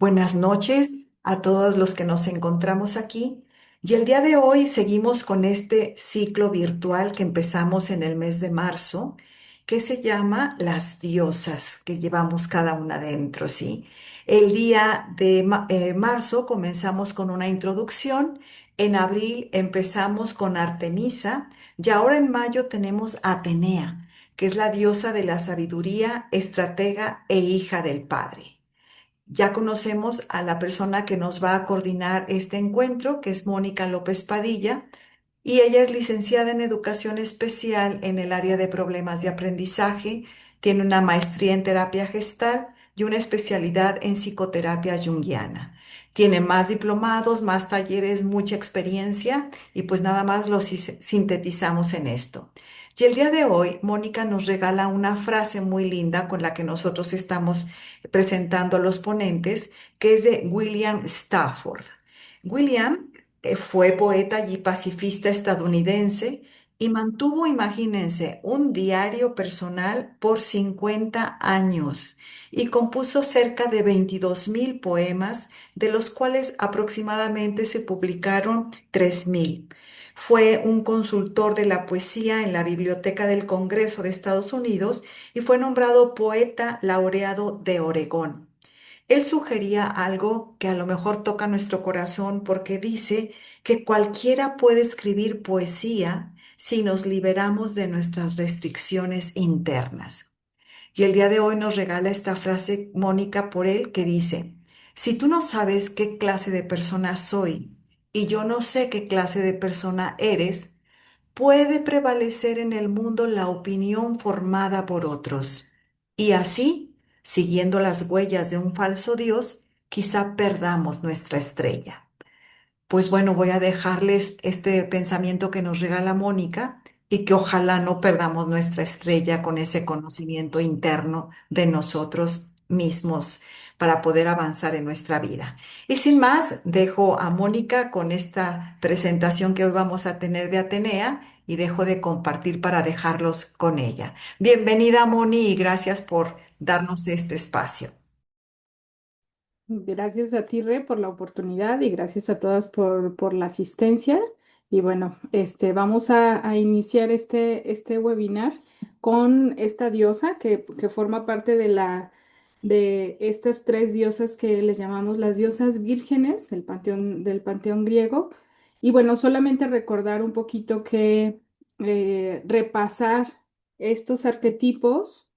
Buenas noches a todos los que nos encontramos aquí. Y el día de hoy seguimos con este ciclo virtual que empezamos en el mes de marzo, que se llama Las Diosas, que llevamos cada una dentro, ¿sí? El día de marzo comenzamos con una introducción, en abril empezamos con Artemisa y ahora en mayo tenemos a Atenea, que es la diosa de la sabiduría, estratega e hija del Padre. Ya conocemos a la persona que nos va a coordinar este encuentro, que es Mónica López Padilla, y ella es licenciada en educación especial en el área de problemas de aprendizaje, tiene una maestría en terapia gestal y una especialidad en psicoterapia junguiana. Tiene más diplomados, más talleres, mucha experiencia y pues nada más lo sintetizamos en esto. Y el día de hoy, Mónica nos regala una frase muy linda con la que nosotros estamos presentando a los ponentes, que es de William Stafford. William fue poeta y pacifista estadounidense y mantuvo, imagínense, un diario personal por 50 años y compuso cerca de 22,000 poemas, de los cuales aproximadamente se publicaron 3,000. Fue un consultor de la poesía en la Biblioteca del Congreso de Estados Unidos y fue nombrado poeta laureado de Oregón. Él sugería algo que a lo mejor toca nuestro corazón porque dice que cualquiera puede escribir poesía si nos liberamos de nuestras restricciones internas. Y el día de hoy nos regala esta frase, Mónica, por él, que dice, si tú no sabes qué clase de persona soy y yo no sé qué clase de persona eres, puede prevalecer en el mundo la opinión formada por otros. Y así, siguiendo las huellas de un falso Dios, quizá perdamos nuestra estrella. Pues bueno, voy a dejarles este pensamiento que nos regala Mónica y que ojalá no perdamos nuestra estrella con ese conocimiento interno de nosotros mismos para poder avanzar en nuestra vida. Y sin más, dejo a Mónica con esta presentación que hoy vamos a tener de Atenea y dejo de compartir para dejarlos con ella. Bienvenida, Moni, y gracias por darnos este espacio. Gracias a ti, Re, por la oportunidad y gracias a todas por la asistencia. Y bueno, vamos a iniciar este webinar con esta diosa que forma parte de estas tres diosas que les llamamos las diosas vírgenes del panteón griego. Y bueno, solamente recordar un poquito que repasar estos arquetipos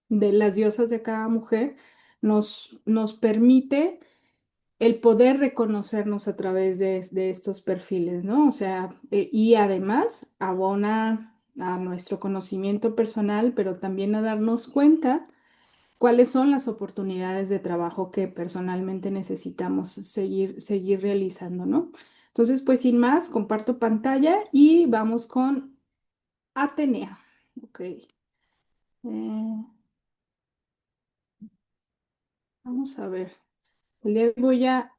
de las diosas de cada mujer nos permite el poder reconocernos a través de estos perfiles, ¿no? O sea, y además abona a nuestro conocimiento personal, pero también a darnos cuenta cuáles son las oportunidades de trabajo que personalmente necesitamos seguir realizando, ¿no? Entonces, pues sin más, comparto pantalla y vamos con Atenea. Ok. Vamos a ver. Le voy a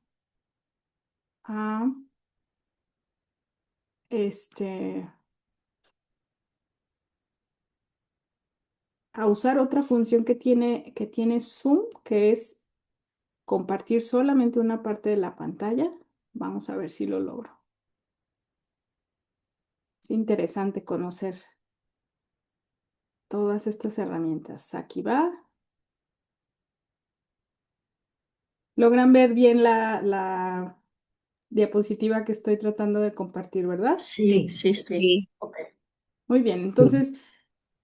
este, a usar otra función que tiene Zoom, que es compartir solamente una parte de la pantalla. Vamos a ver si lo logro. Es interesante conocer todas estas herramientas. Aquí va. Logran ver bien la diapositiva que estoy tratando de compartir, ¿verdad? Sí, Sí. sí, sí. Sí. Ok. Muy bien, entonces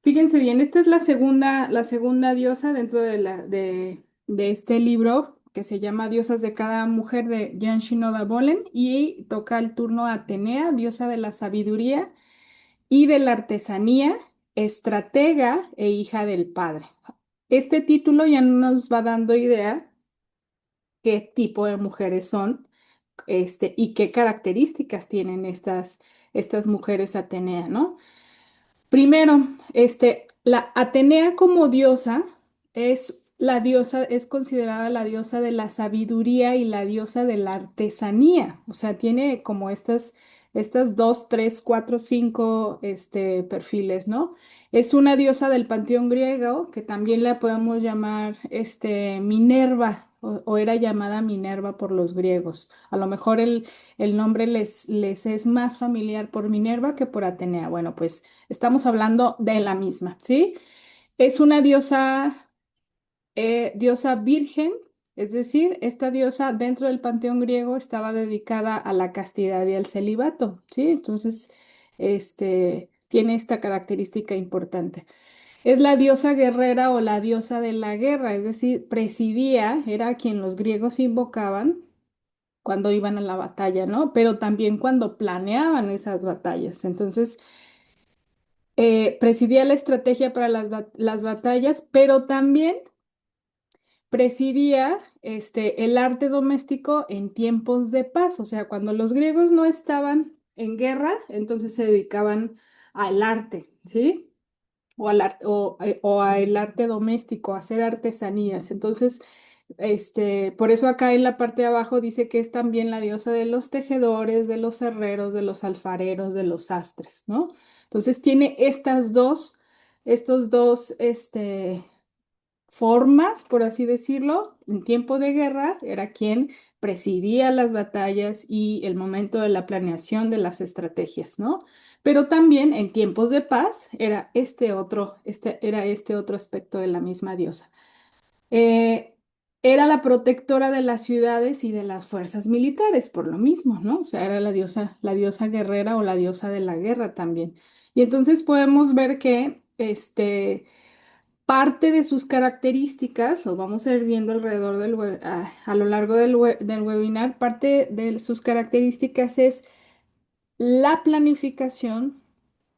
fíjense bien, esta es la segunda diosa dentro de este libro que se llama Diosas de cada mujer de Jan Shinoda Bolen y toca el turno a Atenea, diosa de la sabiduría y de la artesanía, estratega e hija del padre. Este título ya nos va dando idea qué tipo de mujeres son, y qué características tienen estas mujeres Atenea, ¿no? Primero, la Atenea como diosa es considerada la diosa de la sabiduría y la diosa de la artesanía. O sea, tiene como estas dos, tres, cuatro, cinco, perfiles, ¿no? Es una diosa del panteón griego que también la podemos llamar, Minerva o era llamada Minerva por los griegos. A lo mejor el nombre les es más familiar por Minerva que por Atenea. Bueno, pues estamos hablando de la misma, ¿sí? Es una diosa virgen, es decir, esta diosa dentro del panteón griego estaba dedicada a la castidad y al celibato, ¿sí? Entonces, tiene esta característica importante. Es la diosa guerrera o la diosa de la guerra, es decir, presidía, era a quien los griegos invocaban cuando iban a la batalla, ¿no? Pero también cuando planeaban esas batallas. Entonces, presidía la estrategia para las batallas, pero también presidía el arte doméstico en tiempos de paz, o sea, cuando los griegos no estaban en guerra, entonces se dedicaban al arte, ¿sí? O al arte doméstico, a hacer artesanías. Entonces, por eso acá en la parte de abajo dice que es también la diosa de los tejedores, de los herreros, de los alfareros, de los sastres, ¿no? Entonces tiene estos dos, formas, por así decirlo. En tiempo de guerra era quien presidía las batallas y el momento de la planeación de las estrategias, ¿no? Pero también en tiempos de paz era este otro aspecto de la misma diosa. Eh, Era la protectora de las ciudades y de las fuerzas militares, por lo mismo, ¿no? O sea, era la diosa guerrera o la diosa de la guerra también. Y entonces podemos ver que parte de sus características, los vamos a ir viendo alrededor a lo largo del webinar, parte de sus características es la planificación,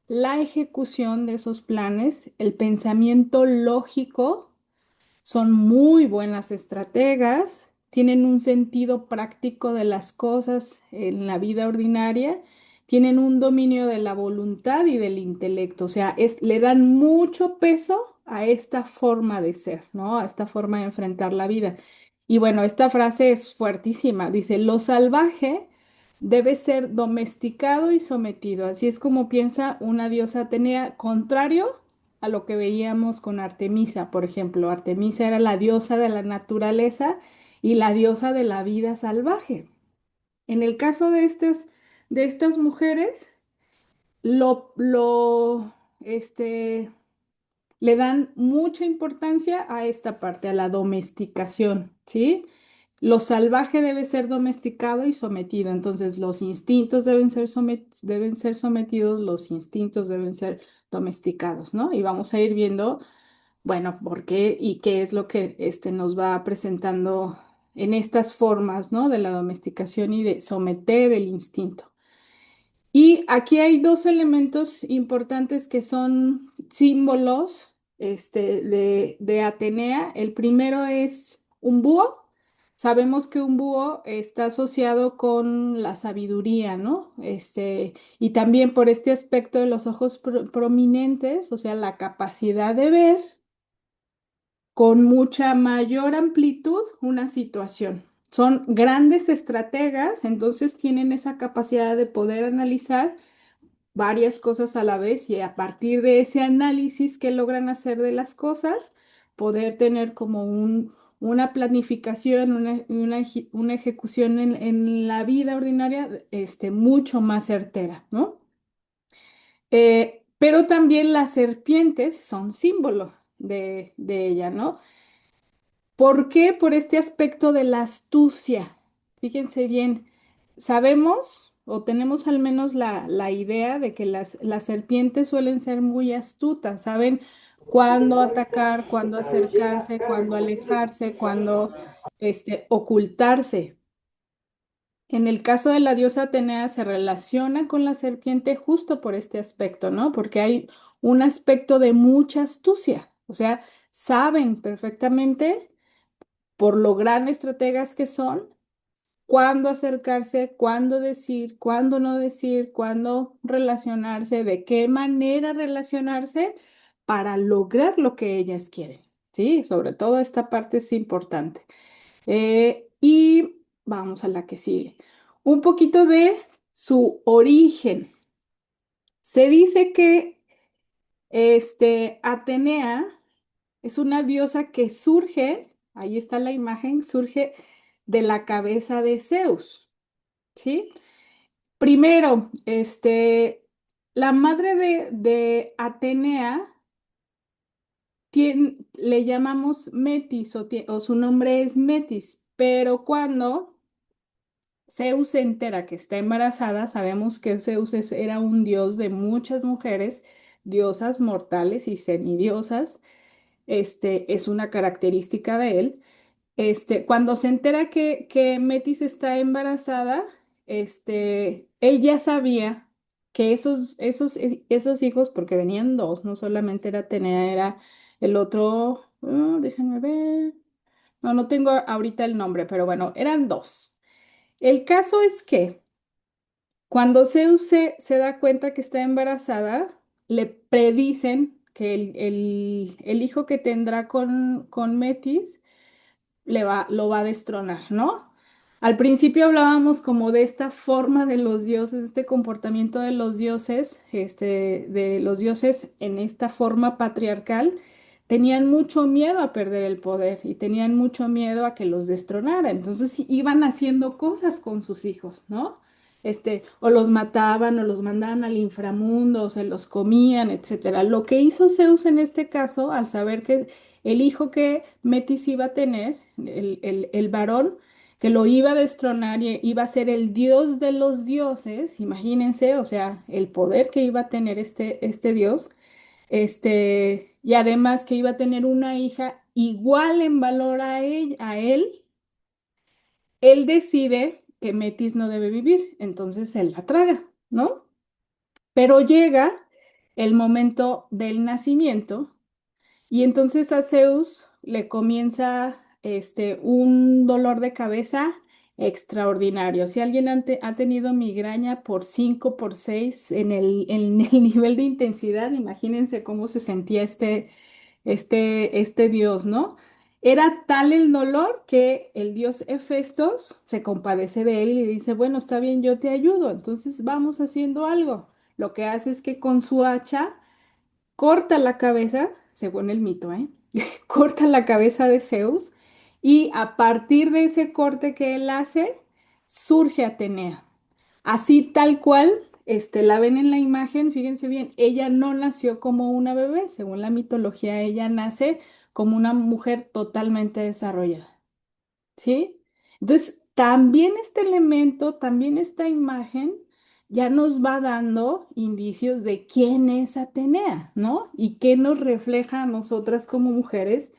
la ejecución de esos planes, el pensamiento lógico, son muy buenas estrategas, tienen un sentido práctico de las cosas en la vida ordinaria, tienen un dominio de la voluntad y del intelecto, o sea, le dan mucho peso a esta forma de ser, ¿no? A esta forma de enfrentar la vida. Y bueno, esta frase es fuertísima, dice, lo salvaje debe ser domesticado y sometido. Así es como piensa una diosa Atenea, contrario a lo que veíamos con Artemisa, por ejemplo. Artemisa era la diosa de la naturaleza y la diosa de la vida salvaje. En el caso de estas mujeres, lo, le dan mucha importancia a esta parte, a la domesticación, ¿sí? Lo salvaje debe ser domesticado y sometido, entonces los instintos deben ser sometidos, los instintos deben ser domesticados, ¿no? Y vamos a ir viendo, bueno, por qué y qué es lo que nos va presentando en estas formas, ¿no? De la domesticación y de someter el instinto. Y aquí hay dos elementos importantes que son símbolos de Atenea. El primero es un búho. Sabemos que un búho está asociado con la sabiduría, ¿no? Y también por este aspecto de los ojos prominentes, o sea, la capacidad de ver con mucha mayor amplitud una situación. Son grandes estrategas, entonces tienen esa capacidad de poder analizar varias cosas a la vez y a partir de ese análisis que logran hacer de las cosas, poder tener como una planificación, una ejecución en la vida ordinaria, mucho más certera, ¿no? Pero también las serpientes son símbolo de ella, ¿no? ¿Por qué? Por este aspecto de la astucia. Fíjense bien, sabemos o tenemos al menos la idea de que las serpientes suelen ser muy astutas, saben cuándo atacar, cuándo acercarse, cuándo alejarse, cuándo ocultarse. En el caso de la diosa Atenea se relaciona con la serpiente justo por este aspecto, ¿no? Porque hay un aspecto de mucha astucia, o sea, saben perfectamente por lo gran estrategas que son, cuándo acercarse, cuándo decir, cuándo no decir, cuándo relacionarse, de qué manera relacionarse para lograr lo que ellas quieren. Sí, sobre todo esta parte es importante. Y vamos a la que sigue. Un poquito de su origen. Se dice que Atenea es una diosa que surge ahí está la imagen, surge de la cabeza de Zeus, ¿sí? Primero, la madre de Atenea le llamamos Metis o su nombre es Metis, pero cuando Zeus se entera que está embarazada, sabemos que Zeus era un dios de muchas mujeres, diosas mortales y semidiosas. Es una característica de él. Cuando se entera que Metis está embarazada, él ya sabía que esos hijos, porque venían dos, no solamente era Atenea, era el otro, déjenme ver, no, no tengo ahorita el nombre, pero bueno, eran dos. El caso es que cuando Zeus se da cuenta que está embarazada, le predicen que el hijo que tendrá con Metis lo va a destronar, ¿no? Al principio hablábamos como de esta forma de los dioses, este comportamiento de los dioses en esta forma patriarcal, tenían mucho miedo a perder el poder y tenían mucho miedo a que los destronara. Entonces sí, iban haciendo cosas con sus hijos, ¿no? O los mataban o los mandaban al inframundo, o se los comían, etcétera. Lo que hizo Zeus en este caso, al saber que el hijo que Metis iba a tener, el varón, que lo iba a destronar y iba a ser el dios de los dioses, imagínense, o sea, el poder que iba a tener este dios, y además que iba a tener una hija igual en valor él decide que Metis no debe vivir, entonces él la traga, ¿no? Pero llega el momento del nacimiento y entonces a Zeus le comienza un dolor de cabeza extraordinario. Si alguien ha tenido migraña por 5 por 6 en el nivel de intensidad, imagínense cómo se sentía este dios, ¿no? Era tal el dolor que el dios Hefestos se compadece de él y le dice, bueno, está bien, yo te ayudo, entonces vamos haciendo algo. Lo que hace es que con su hacha corta la cabeza, según el mito, ¿eh? Corta la cabeza de Zeus y a partir de ese corte que él hace, surge Atenea. Así tal cual, la ven en la imagen, fíjense bien, ella no nació como una bebé, según la mitología, ella nace como una mujer totalmente desarrollada. ¿Sí? Entonces, también este elemento, también esta imagen ya nos va dando indicios de quién es Atenea, ¿no? Y qué nos refleja a nosotras como mujeres,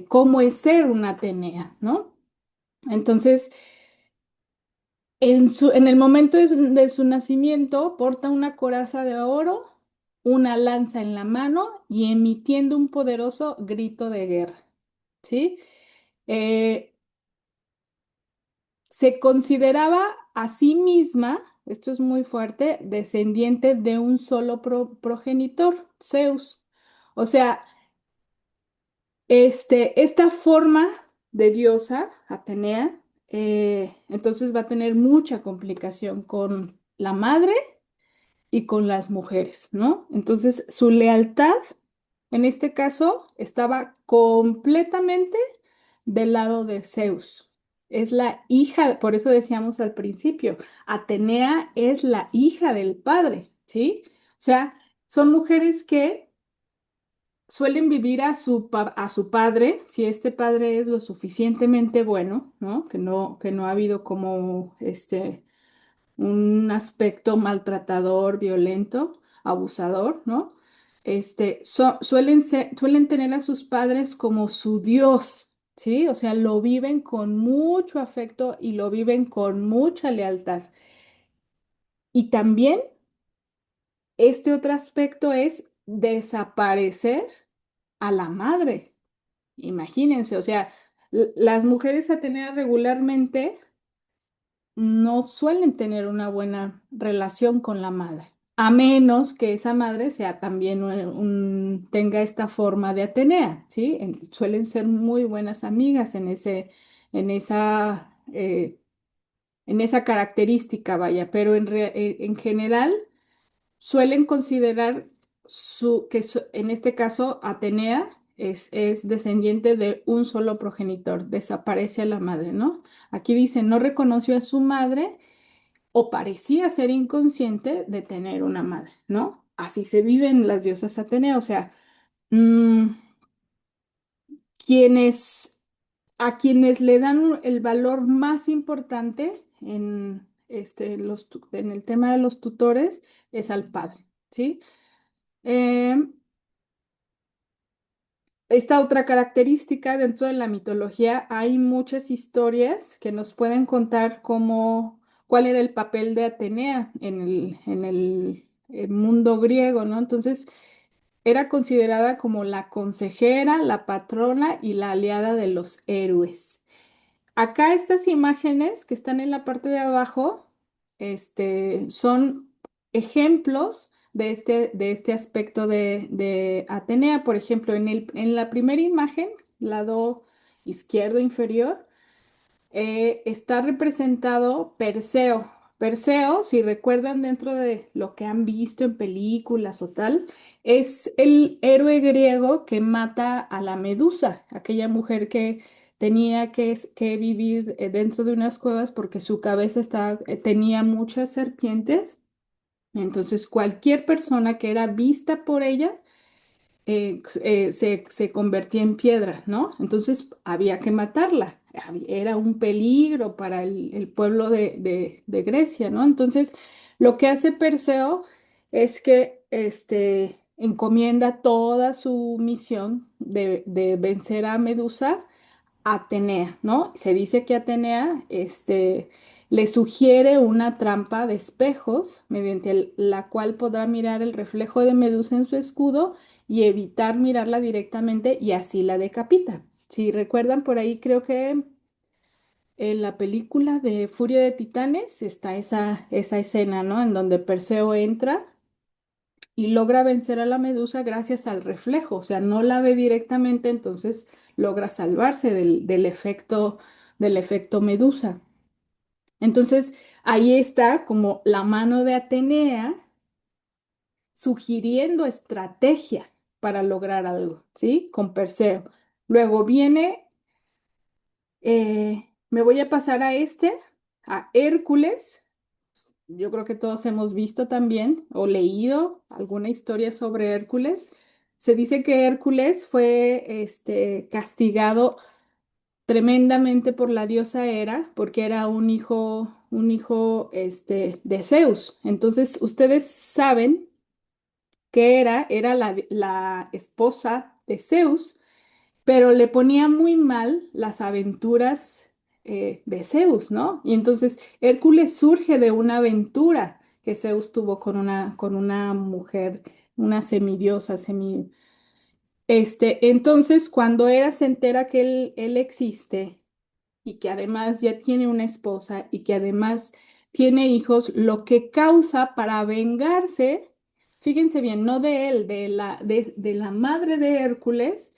cómo es ser una Atenea, ¿no? Entonces, en el momento de su nacimiento, porta una coraza de oro, una lanza en la mano y emitiendo un poderoso grito de guerra, ¿sí? Eh, Se consideraba a sí misma, esto es muy fuerte, descendiente de un solo progenitor, Zeus. O sea, esta forma de diosa, Atenea, entonces va a tener mucha complicación con la madre y con las mujeres, ¿no? Entonces, su lealtad, en este caso, estaba completamente del lado de Zeus. Es la hija, por eso decíamos al principio, Atenea es la hija del padre, ¿sí? O sea, son mujeres que suelen vivir a su padre, si este padre es lo suficientemente bueno, ¿no? Que no ha habido como un aspecto maltratador, violento, abusador, ¿no? Suelen tener a sus padres como su Dios, ¿sí? O sea, lo viven con mucho afecto y lo viven con mucha lealtad. Y también este otro aspecto es desaparecer a la madre. Imagínense, o sea, las mujeres a tener regularmente no suelen tener una buena relación con la madre, a menos que esa madre sea también tenga esta forma de Atenea, ¿sí? Suelen ser muy buenas amigas en en esa característica, vaya, pero en general suelen considerar en este caso, Atenea. es descendiente de un solo progenitor, desaparece a la madre, ¿no? Aquí dice, no reconoció a su madre o parecía ser inconsciente de tener una madre, ¿no? Así se viven las diosas Atenea, o sea, mm, quienes, a quienes le dan el valor más importante en, en el tema de los tutores es al padre, ¿sí? Em, Esta otra característica dentro de la mitología, hay muchas historias que nos pueden contar cuál era el papel de Atenea en el mundo griego, ¿no? Entonces, era considerada como la consejera, la patrona y la aliada de los héroes. Acá estas imágenes que están en la parte de abajo, son ejemplos de este aspecto de Atenea. Por ejemplo, en la primera imagen, lado izquierdo inferior, está representado Perseo. Perseo, si recuerdan dentro de lo que han visto en películas o tal, es el héroe griego que mata a la Medusa, aquella mujer que tenía que vivir dentro de unas cuevas porque su cabeza tenía muchas serpientes. Entonces, cualquier persona que era vista por ella se convertía en piedra, ¿no? Entonces había que matarla. Era un peligro para el pueblo de Grecia, ¿no? Entonces, lo que hace Perseo es que encomienda toda su misión de vencer a Medusa Atenea, ¿no? Se dice que Atenea, le sugiere una trampa de espejos mediante la cual podrá mirar el reflejo de Medusa en su escudo y evitar mirarla directamente y así la decapita. Si recuerdan por ahí, creo que en la película de Furia de Titanes está esa escena, ¿no? En donde Perseo entra y logra vencer a la Medusa gracias al reflejo, o sea, no la ve directamente, entonces logra salvarse del efecto Medusa. Entonces, ahí está como la mano de Atenea sugiriendo estrategia para lograr algo, ¿sí? Con Perseo. Luego viene, me voy a pasar a Hércules. Yo creo que todos hemos visto también o leído alguna historia sobre Hércules. Se dice que Hércules fue castigado tremendamente por la diosa Hera porque era un hijo de Zeus. Entonces, ustedes saben que era la esposa de Zeus, pero le ponía muy mal las aventuras de Zeus, ¿no? Y entonces Hércules surge de una aventura que Zeus tuvo con una mujer, una semidiosa, entonces, cuando Hera se entera que él existe y que además ya tiene una esposa y que además tiene hijos, lo que causa para vengarse, fíjense bien, no de él, de la madre de Hércules,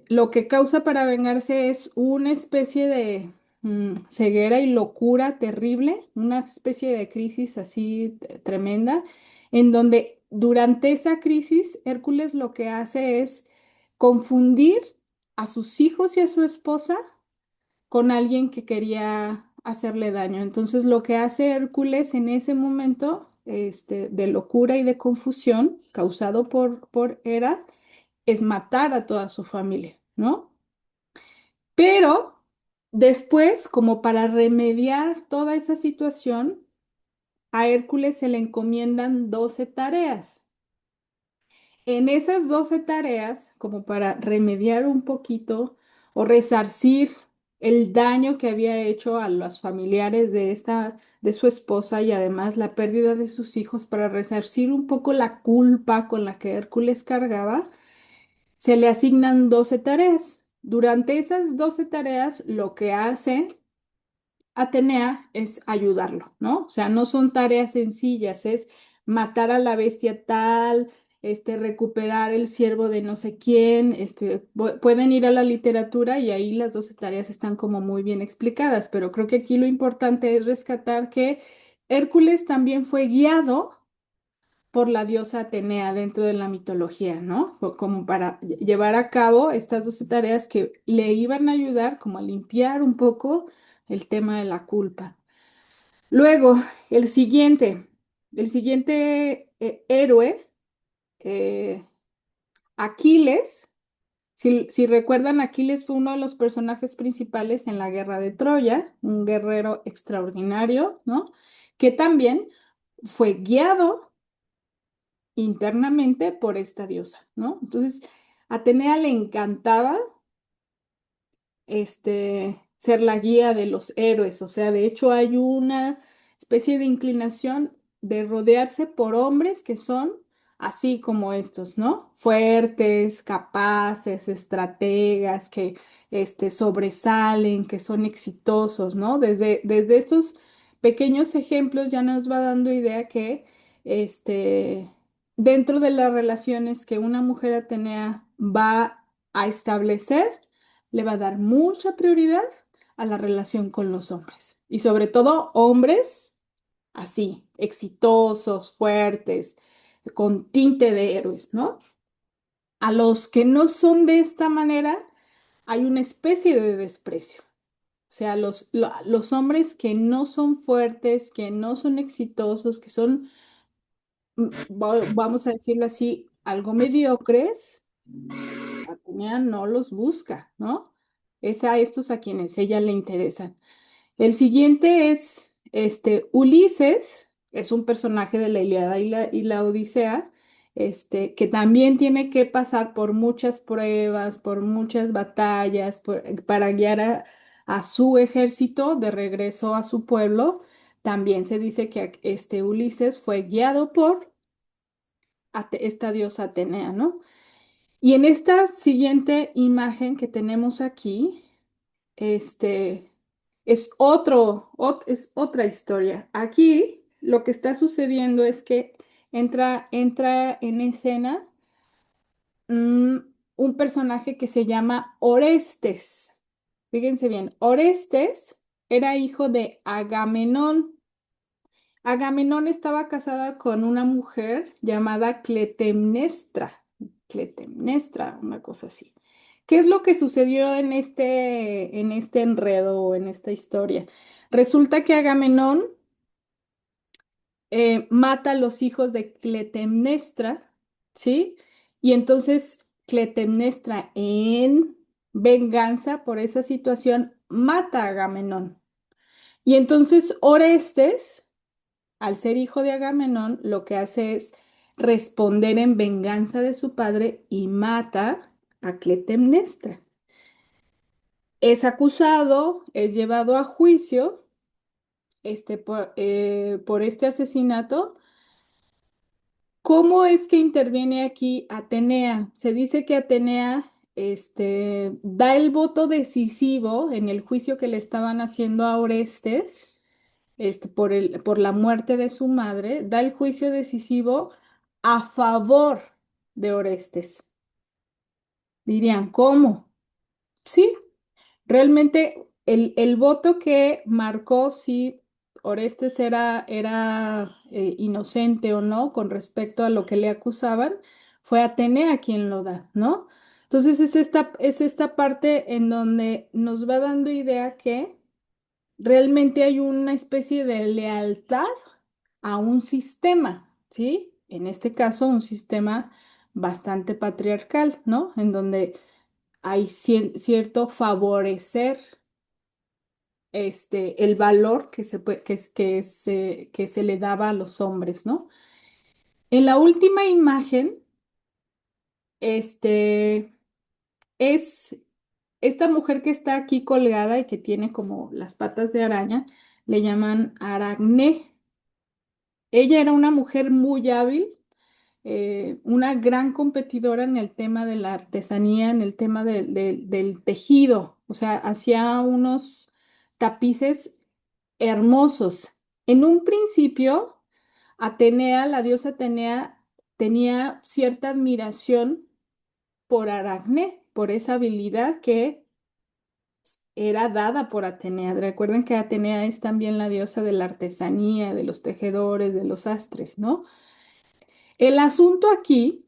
lo que causa para vengarse es una especie de ceguera y locura terrible, una especie de crisis así tremenda, en donde durante esa crisis Hércules lo que hace es confundir a sus hijos y a su esposa con alguien que quería hacerle daño. Entonces lo que hace Hércules en ese momento de locura y de confusión causado por Hera es matar a toda su familia, ¿no? Pero después, como para remediar toda esa situación, a Hércules se le encomiendan 12 tareas. En esas 12 tareas, como para remediar un poquito o resarcir el daño que había hecho a los familiares de su esposa y además la pérdida de sus hijos, para resarcir un poco la culpa con la que Hércules cargaba, se le asignan 12 tareas. Durante esas 12 tareas, lo que hace Atenea es ayudarlo, ¿no? O sea, no son tareas sencillas, es matar a la bestia tal, recuperar el ciervo de no sé quién, pueden ir a la literatura y ahí las 12 tareas están como muy bien explicadas, pero creo que aquí lo importante es rescatar que Hércules también fue guiado por la diosa Atenea dentro de la mitología, ¿no? Como para llevar a cabo estas 12 tareas que le iban a ayudar como a limpiar un poco el tema de la culpa. Luego, el siguiente, el siguiente héroe, eh, Aquiles. Si recuerdan, Aquiles fue uno de los personajes principales en la guerra de Troya, un guerrero extraordinario, ¿no? Que también fue guiado internamente por esta diosa, ¿no? Entonces, a Atenea le encantaba ser la guía de los héroes. O sea, de hecho hay una especie de inclinación de rodearse por hombres que son así como estos, ¿no? Fuertes, capaces, estrategas, que sobresalen, que son exitosos, ¿no? Desde estos pequeños ejemplos ya nos va dando idea que este, dentro de las relaciones que una mujer atenea va a establecer, le va a dar mucha prioridad a la relación con los hombres. Y sobre todo hombres así, exitosos, fuertes, con tinte de héroes, ¿no? A los que no son de esta manera, hay una especie de desprecio. O sea, los hombres que no son fuertes, que no son exitosos, que son, vamos a decirlo así, algo mediocres, Atenea no los busca, ¿no? Es a estos a quienes ella le interesan. El siguiente es Ulises, es un personaje de la Ilíada y la Odisea, que también tiene que pasar por muchas pruebas, por muchas batallas, para guiar a su ejército de regreso a su pueblo. También se dice que Ulises fue guiado por esta diosa Atenea, ¿no? Y en esta siguiente imagen que tenemos aquí, este es otra historia. Aquí lo que está sucediendo es que entra en escena mm, un personaje que se llama Orestes. Fíjense bien, Orestes era hijo de Agamenón. Agamenón estaba casada con una mujer llamada Cletemnestra, una cosa así. ¿Qué es lo que sucedió en este enredo o en esta historia? Resulta que Agamenón mata a los hijos de Cletemnestra, ¿sí? Y entonces Cletemnestra, en venganza por esa situación, mata a Agamenón. Y entonces Orestes, al ser hijo de Agamenón, lo que hace es responder en venganza de su padre y mata a Cletemnestra. Es acusado, es llevado a juicio por este asesinato. ¿Cómo es que interviene aquí Atenea? Se dice que Atenea da el voto decisivo en el juicio que le estaban haciendo a Orestes por la muerte de su madre, da el juicio decisivo a favor de Orestes. Dirían, ¿cómo? Sí, realmente el voto que marcó si Orestes era inocente o no con respecto a lo que le acusaban, fue Atenea quien lo da, ¿no? Entonces es esta parte en donde nos va dando idea que realmente hay una especie de lealtad a un sistema, ¿sí? En este caso, un sistema bastante patriarcal, ¿no? En donde hay cierto favorecer el valor que se le daba a los hombres, ¿no? En la última imagen, este, es esta mujer que está aquí colgada y que tiene como las patas de araña, le llaman Aracné. Ella era una mujer muy hábil, una gran competidora en el tema de la artesanía, en el tema del tejido, o sea, hacía unos tapices hermosos. En un principio, Atenea, la diosa Atenea, tenía cierta admiración por Aracne, por esa habilidad que era dada por Atenea. Recuerden que Atenea es también la diosa de la artesanía, de los tejedores, de los sastres, ¿no? El asunto aquí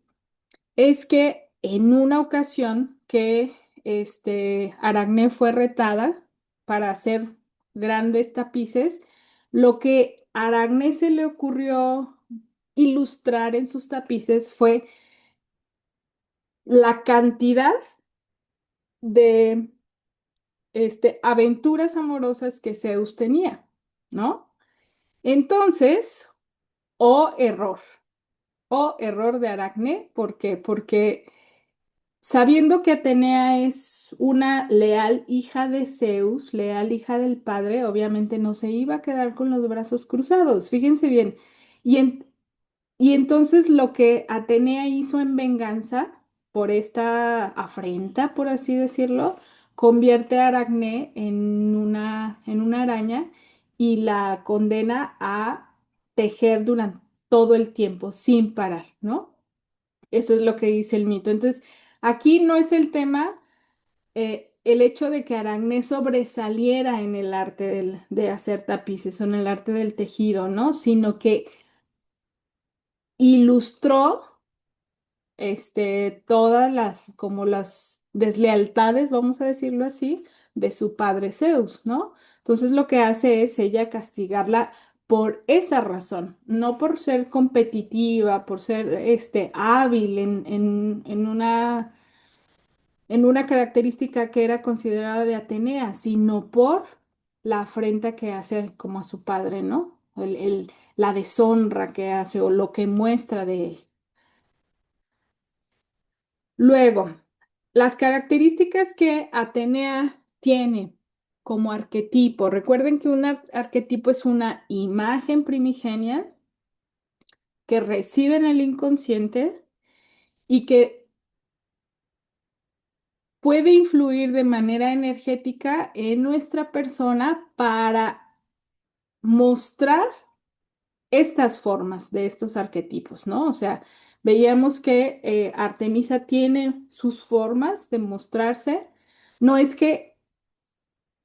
es que en una ocasión que Aracné fue retada para hacer grandes tapices, lo que a Aracné se le ocurrió ilustrar en sus tapices fue la cantidad de aventuras amorosas que Zeus tenía, ¿no? Entonces, o error, o error de Aracne, ¿por qué? Porque sabiendo que Atenea es una leal hija de Zeus, leal hija del padre, obviamente no se iba a quedar con los brazos cruzados, fíjense bien. Y, en- y entonces lo que Atenea hizo en venganza por esta afrenta, por así decirlo, convierte a Aracné en una araña y la condena a tejer durante todo el tiempo sin parar, ¿no? Eso es lo que dice el mito. Entonces, aquí no es el tema el hecho de que Aracné sobresaliera en el arte de hacer tapices o en el arte del tejido, ¿no? Sino que ilustró todas como las deslealtades, vamos a decirlo así, de su padre Zeus, ¿no? Entonces lo que hace es ella castigarla por esa razón, no por ser competitiva, por ser hábil en una característica que era considerada de Atenea, sino por la afrenta que hace como a su padre, ¿no? La deshonra que hace o lo que muestra de él. Luego, las características que Atenea tiene como arquetipo. Recuerden que un arquetipo es una imagen primigenia que reside en el inconsciente y que puede influir de manera energética en nuestra persona para mostrar estas formas de estos arquetipos, ¿no? O sea, veíamos que Artemisa tiene sus formas de mostrarse. No es que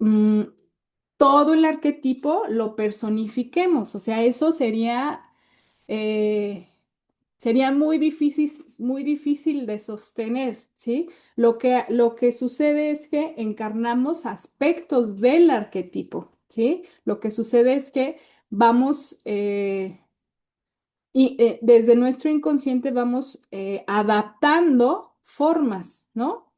mm, todo el arquetipo lo personifiquemos, o sea, eso eh, sería muy difícil de sostener, ¿sí? Lo que sucede es que encarnamos aspectos del arquetipo, ¿sí? Lo que sucede es que vamos, desde nuestro inconsciente vamos adaptando formas, ¿no?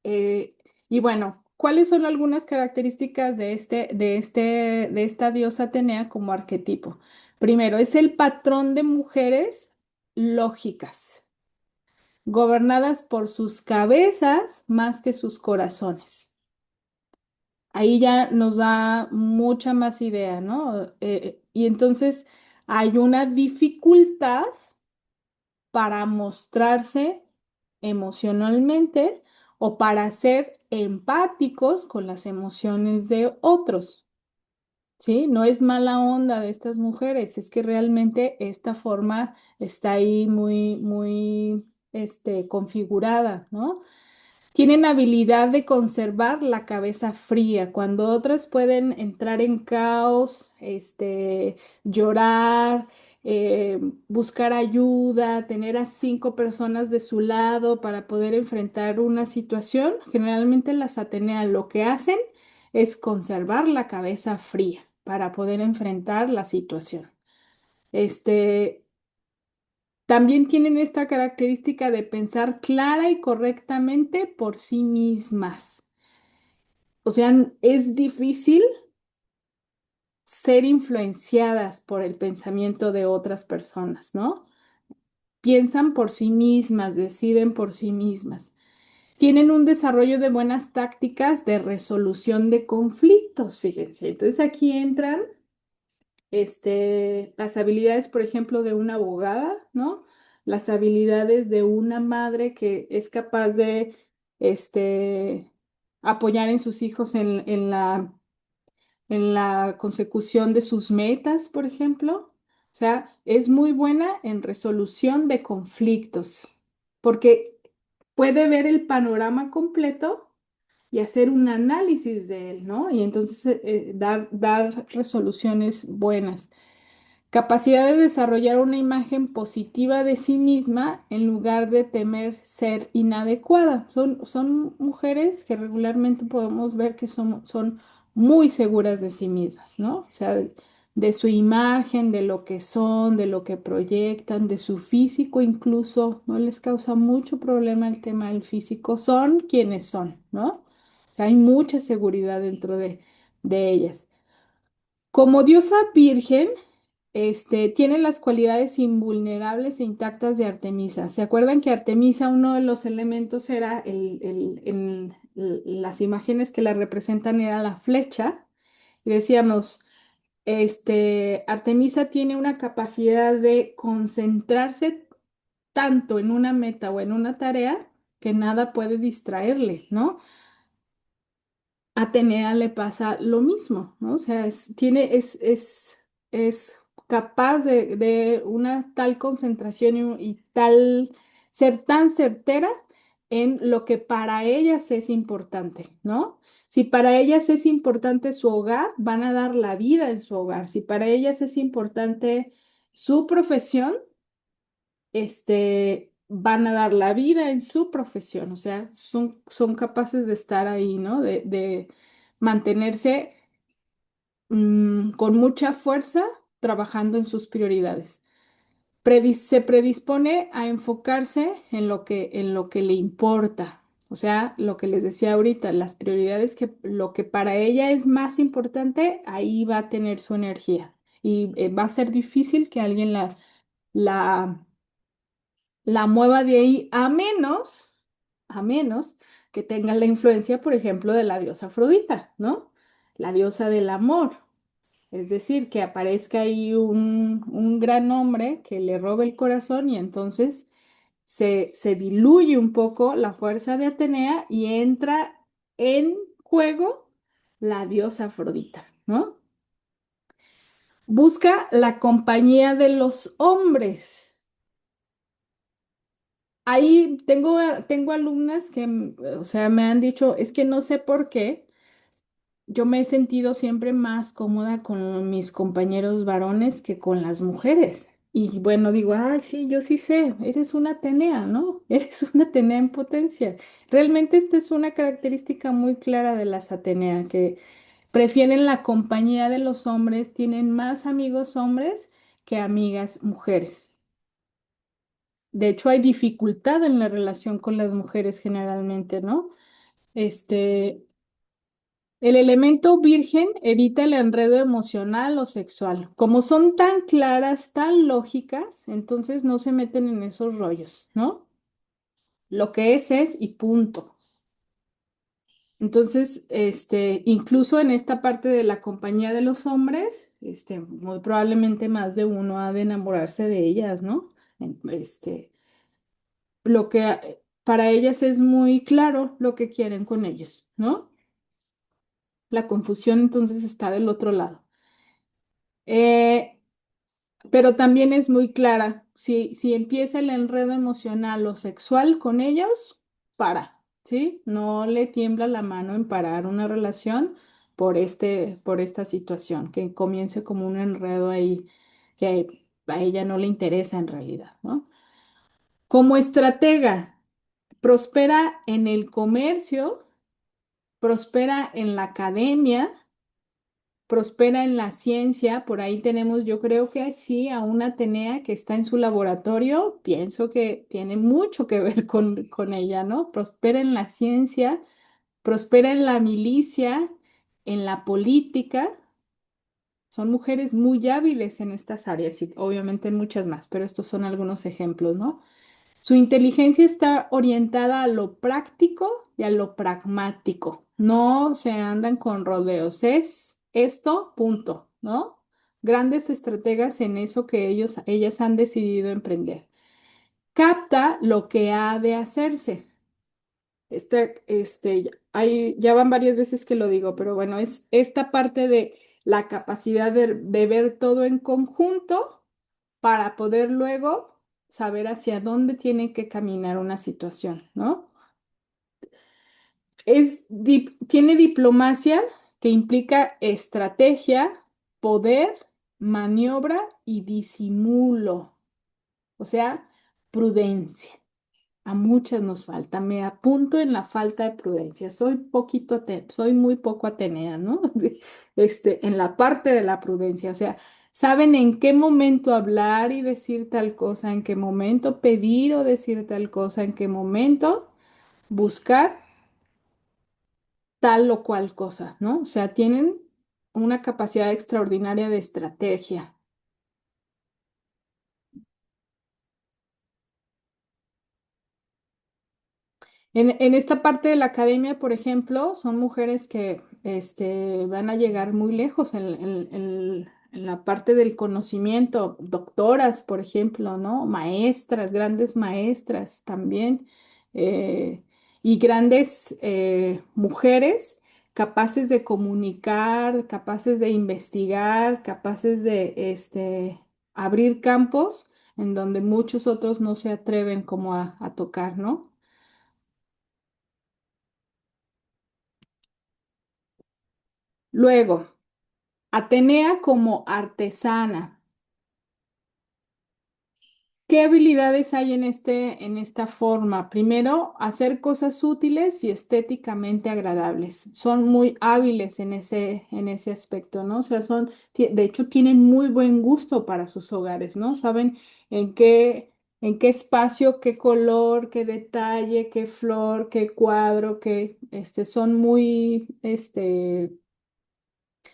Eh, y bueno, ¿cuáles son algunas características de esta diosa Atenea como arquetipo? Primero, es el patrón de mujeres lógicas, gobernadas por sus cabezas más que sus corazones. Ahí ya nos da mucha más idea, ¿no? Y entonces hay una dificultad para mostrarse emocionalmente o para ser empáticos con las emociones de otros, ¿sí? No es mala onda de estas mujeres, es que realmente esta forma está ahí muy, configurada, ¿no? Tienen habilidad de conservar la cabeza fría, cuando otras pueden entrar en caos, llorar, eh, buscar ayuda, tener a 5 personas de su lado para poder enfrentar una situación. Generalmente las Atenea lo que hacen es conservar la cabeza fría para poder enfrentar la situación. Este, También tienen esta característica de pensar clara y correctamente por sí mismas. O sea, es difícil ser influenciadas por el pensamiento de otras personas, ¿no? Piensan por sí mismas, deciden por sí mismas. Tienen un desarrollo de buenas tácticas de resolución de conflictos, fíjense. Entonces aquí entran las habilidades, por ejemplo, de una abogada, ¿no? Las habilidades de una madre que es capaz de, este, apoyar en sus hijos en la consecución de sus metas, por ejemplo. O sea, es muy buena en resolución de conflictos, porque puede ver el panorama completo y hacer un análisis de él, ¿no? Y entonces dar resoluciones buenas. Capacidad de desarrollar una imagen positiva de sí misma en lugar de temer ser inadecuada. Son mujeres que regularmente podemos ver que son muy seguras de sí mismas, ¿no? O sea, de su imagen, de lo que son, de lo que proyectan, de su físico incluso. No les causa mucho problema el tema del físico. Son quienes son, ¿no? O sea, hay mucha seguridad dentro de ellas. Como diosa virgen, tiene las cualidades invulnerables e intactas de Artemisa. ¿Se acuerdan que Artemisa, uno de los elementos era las imágenes que la representan era la flecha? Y decíamos, Artemisa tiene una capacidad de concentrarse tanto en una meta o en una tarea que nada puede distraerle, ¿no? A Atenea le pasa lo mismo, ¿no? O sea, es capaz de una tal concentración y tal, ser tan certera en lo que para ellas es importante, ¿no? Si para ellas es importante su hogar, van a dar la vida en su hogar. Si para ellas es importante su profesión, van a dar la vida en su profesión, o sea, son capaces de estar ahí, ¿no? De mantenerse con mucha fuerza trabajando en sus prioridades. Se predispone a enfocarse en lo que le importa, o sea, lo que les decía ahorita, las prioridades que lo que para ella es más importante, ahí va a tener su energía y va a ser difícil que alguien la la mueva de ahí a menos que tenga la influencia, por ejemplo, de la diosa Afrodita, ¿no? La diosa del amor. Es decir, que aparezca ahí un gran hombre que le robe el corazón y entonces se diluye un poco la fuerza de Atenea y entra en juego la diosa Afrodita, ¿no? Busca la compañía de los hombres. Ahí tengo alumnas que, o sea, me han dicho, es que no sé por qué, yo me he sentido siempre más cómoda con mis compañeros varones que con las mujeres. Y bueno, digo, ay, sí, yo sí sé, eres una Atenea, ¿no? Eres una Atenea en potencia. Realmente esta es una característica muy clara de las Atenea, que prefieren la compañía de los hombres, tienen más amigos hombres que amigas mujeres. De hecho, hay dificultad en la relación con las mujeres generalmente, ¿no? Este, el elemento virgen evita el enredo emocional o sexual. Como son tan claras, tan lógicas, entonces no se meten en esos rollos, ¿no? Lo que es y punto. Entonces, incluso en esta parte de la compañía de los hombres, muy probablemente más de uno ha de enamorarse de ellas, ¿no? Lo que para ellas es muy claro lo que quieren con ellos, ¿no? La confusión entonces está del otro lado. Eh, pero también es muy clara, si empieza el enredo emocional o sexual con ellos, para, ¿sí? No le tiembla la mano en parar una relación por esta situación, que comience como un enredo ahí que a ella no le interesa en realidad, ¿no? Como estratega, prospera en el comercio, prospera en la academia, prospera en la ciencia. Por ahí tenemos, yo creo que sí, a una Atenea que está en su laboratorio. Pienso que tiene mucho que ver con ella, ¿no? Prospera en la ciencia, prospera en la milicia, en la política. Son mujeres muy hábiles en estas áreas y obviamente en muchas más, pero estos son algunos ejemplos, ¿no? Su inteligencia está orientada a lo práctico y a lo pragmático. No se andan con rodeos. Es esto, punto, ¿no? Grandes estrategas en eso que ellas han decidido emprender. Capta lo que ha de hacerse. Ya van varias veces que lo digo, pero bueno, es esta parte de la capacidad de ver todo en conjunto para poder luego saber hacia dónde tiene que caminar una situación, ¿no? Tiene diplomacia que implica estrategia, poder maniobra y disimulo, o sea, prudencia. A muchas nos falta. Me apunto en la falta de prudencia. Soy muy poco atenea, ¿no? En la parte de la prudencia. O sea, saben en qué momento hablar y decir tal cosa, en qué momento pedir o decir tal cosa, en qué momento buscar tal o cual cosa, ¿no? O sea, tienen una capacidad extraordinaria de estrategia. En esta parte de la academia, por ejemplo, son mujeres que van a llegar muy lejos en la parte del conocimiento, doctoras, por ejemplo, ¿no? Maestras, grandes maestras también, eh, y grandes mujeres capaces de comunicar, capaces de investigar, capaces de abrir campos en donde muchos otros no se atreven como a tocar, ¿no? Luego, Atenea como artesana. ¿Qué habilidades hay en esta forma? Primero, hacer cosas útiles y estéticamente agradables. Son muy hábiles en ese aspecto, ¿no? O sea, de hecho, tienen muy buen gusto para sus hogares, ¿no? Saben en qué espacio, qué color, qué detalle, qué flor, qué cuadro, son muy,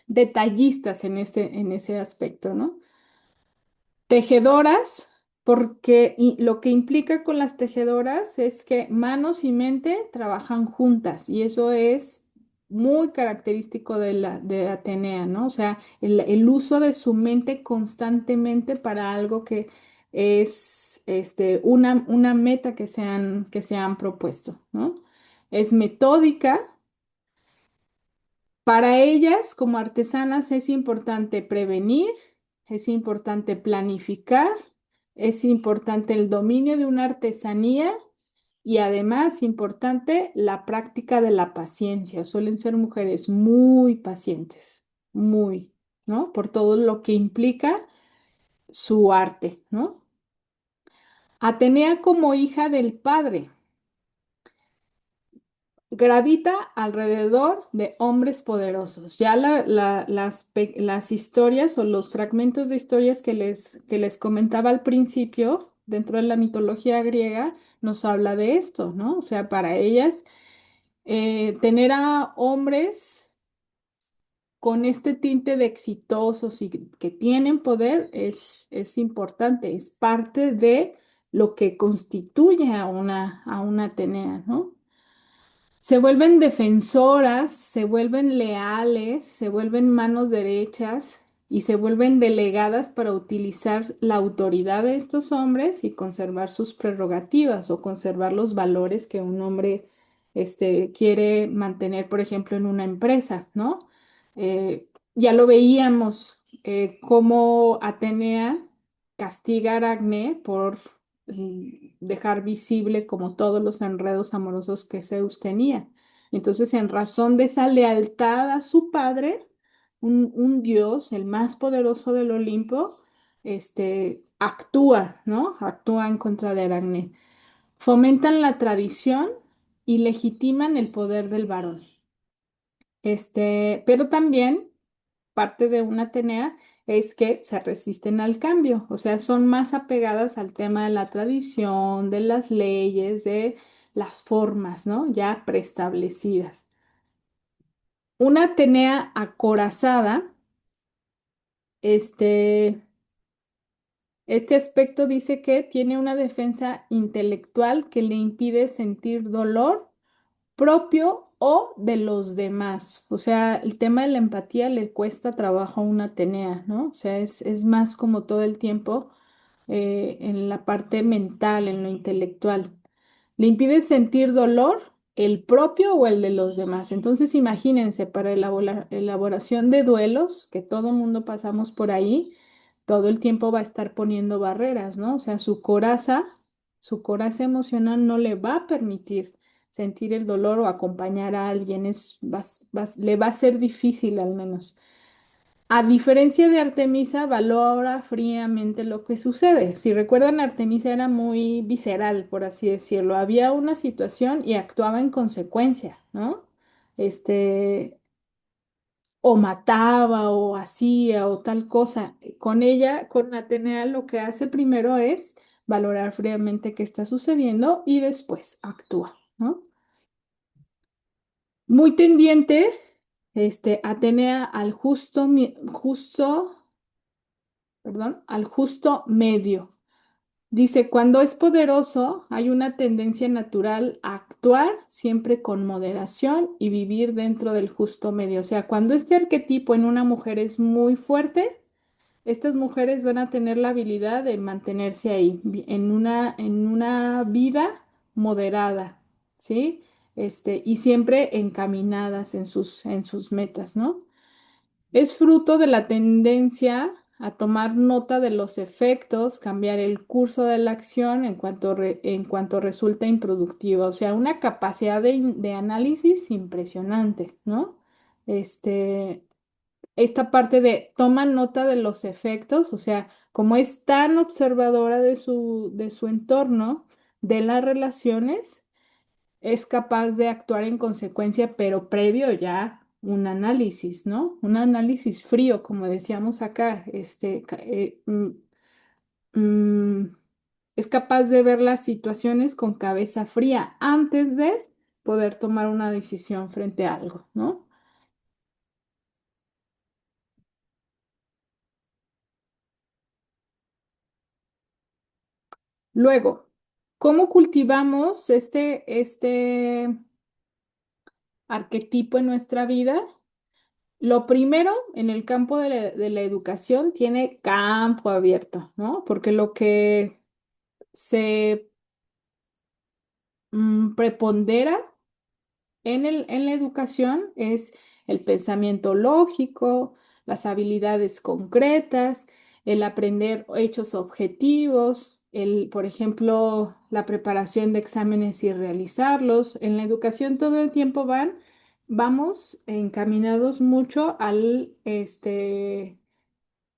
detallistas en ese aspecto, ¿no? Tejedoras, porque lo que implica con las tejedoras es que manos y mente trabajan juntas y eso es muy característico de Atenea, ¿no? O sea, el uso de su mente constantemente para algo que es una meta que se han propuesto, ¿no? Es metódica. Para ellas, como artesanas, es importante prevenir, es importante planificar, es importante el dominio de una artesanía y además importante la práctica de la paciencia. Suelen ser mujeres muy pacientes, muy, ¿no? Por todo lo que implica su arte, ¿no? Atenea como hija del padre. Gravita alrededor de hombres poderosos. Ya las historias o los fragmentos de historias que les comentaba al principio, dentro de la mitología griega, nos habla de esto, ¿no? O sea, para ellas, tener a hombres con este tinte de exitosos y que tienen poder es importante, es parte de lo que constituye a una Atenea, ¿no? Se vuelven defensoras, se vuelven leales, se vuelven manos derechas y se vuelven delegadas para utilizar la autoridad de estos hombres y conservar sus prerrogativas o conservar los valores que un hombre quiere mantener, por ejemplo, en una empresa, ¿no? Ya lo veíamos, cómo Atenea castiga a Aracne por dejar visible como todos los enredos amorosos que Zeus tenía. Entonces, en razón de esa lealtad a su padre, un dios, el más poderoso del Olimpo, actúa, ¿no? Actúa en contra de Aracne. Fomentan la tradición y legitiman el poder del varón. Pero también parte de una Atenea es que se resisten al cambio, o sea, son más apegadas al tema de la tradición, de las leyes, de las formas, ¿no? Ya preestablecidas. Una Atenea acorazada, este, este aspecto dice que tiene una defensa intelectual que le impide sentir dolor propio o de los demás. O sea, el tema de la empatía le cuesta trabajo a una Atenea, ¿no? O sea, es más como todo el tiempo en la parte mental, en lo intelectual. Le impide sentir dolor, el propio o el de los demás. Entonces, imagínense, para elaboración de duelos, que todo mundo pasamos por ahí, todo el tiempo va a estar poniendo barreras, ¿no? O sea, su coraza emocional no le va a permitir sentir el dolor o acompañar a alguien, le va a ser difícil al menos. A diferencia de Artemisa, valora fríamente lo que sucede. Si recuerdan, Artemisa era muy visceral, por así decirlo. Había una situación y actuaba en consecuencia, ¿no? Este, o mataba o hacía o tal cosa. Con ella, con Atenea, lo que hace primero es valorar fríamente qué está sucediendo y después actúa, ¿no? Muy tendiente, Atenea al al justo medio. Dice, cuando es poderoso, hay una tendencia natural a actuar siempre con moderación y vivir dentro del justo medio. O sea, cuando este arquetipo en una mujer es muy fuerte, estas mujeres van a tener la habilidad de mantenerse ahí, en una vida moderada, ¿sí? Y siempre encaminadas en sus metas, ¿no? Es fruto de la tendencia a tomar nota de los efectos, cambiar el curso de la acción en cuanto resulta improductiva. O sea, una capacidad de análisis impresionante, ¿no? Este, Esta parte de toma nota de los efectos, o sea, como es tan observadora de su entorno, de las relaciones, es capaz de actuar en consecuencia, pero previo ya un análisis, ¿no? Un análisis frío, como decíamos acá, mm, es capaz de ver las situaciones con cabeza fría antes de poder tomar una decisión frente a algo, ¿no? Luego, ¿cómo cultivamos este arquetipo en nuestra vida? Lo primero, en el campo de la educación, tiene campo abierto, ¿no? Porque lo que se prepondera en la educación es el pensamiento lógico, las habilidades concretas, el aprender hechos objetivos, por ejemplo, la preparación de exámenes y realizarlos. En la educación todo el tiempo vamos encaminados mucho al,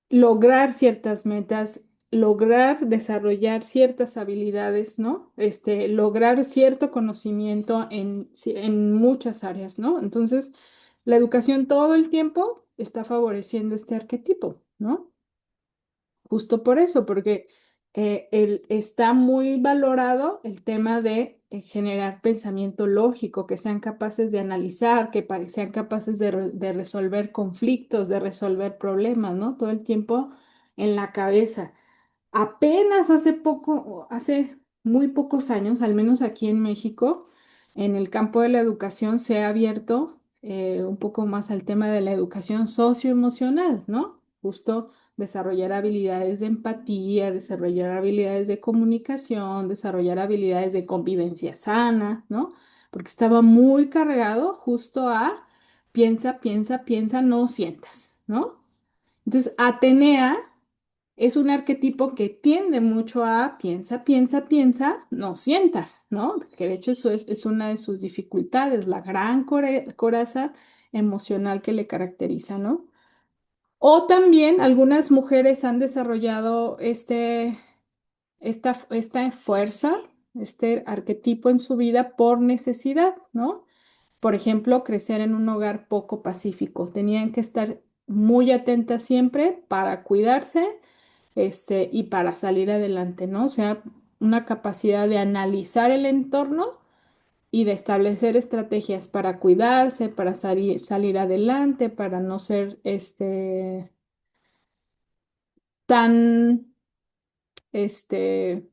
lograr ciertas metas, lograr desarrollar ciertas habilidades, ¿no? Lograr cierto conocimiento en muchas áreas, ¿no? Entonces, la educación todo el tiempo está favoreciendo este arquetipo, ¿no? Justo por eso, porque está muy valorado el tema de generar pensamiento lógico, que sean capaces de analizar, sean capaces de resolver conflictos, de resolver problemas, ¿no? Todo el tiempo en la cabeza. Apenas hace poco, hace muy pocos años, al menos aquí en México, en el campo de la educación se ha abierto un poco más al tema de la educación socioemocional, ¿no? Justo desarrollar habilidades de empatía, desarrollar habilidades de comunicación, desarrollar habilidades de convivencia sana, ¿no? Porque estaba muy cargado justo a piensa, piensa, piensa, no sientas, ¿no? Entonces, Atenea es un arquetipo que tiende mucho a piensa, piensa, piensa, no sientas, ¿no? Que de hecho eso es una de sus dificultades, la gran coraza emocional que le caracteriza, ¿no? O también algunas mujeres han desarrollado esta fuerza, este arquetipo en su vida por necesidad, ¿no? Por ejemplo, crecer en un hogar poco pacífico. Tenían que estar muy atentas siempre para cuidarse, y para salir adelante, ¿no? O sea, una capacidad de analizar el entorno y de establecer estrategias para cuidarse, para salir adelante, para no ser, tan, este,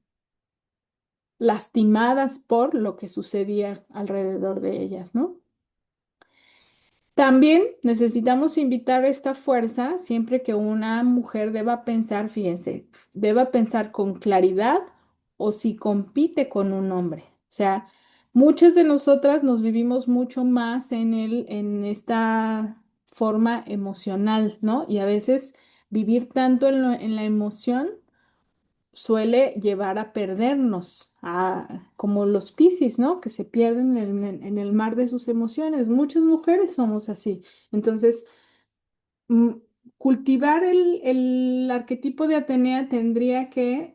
lastimadas por lo que sucedía alrededor de ellas, ¿no? También necesitamos invitar esta fuerza siempre que una mujer deba pensar, fíjense, deba pensar con claridad o si compite con un hombre. O sea, muchas de nosotras nos vivimos mucho más en esta forma emocional, ¿no? Y a veces vivir tanto en la emoción suele llevar a perdernos, como los Piscis, ¿no? Que se pierden en el mar de sus emociones. Muchas mujeres somos así. Entonces, mm, cultivar el arquetipo de Atenea tendría que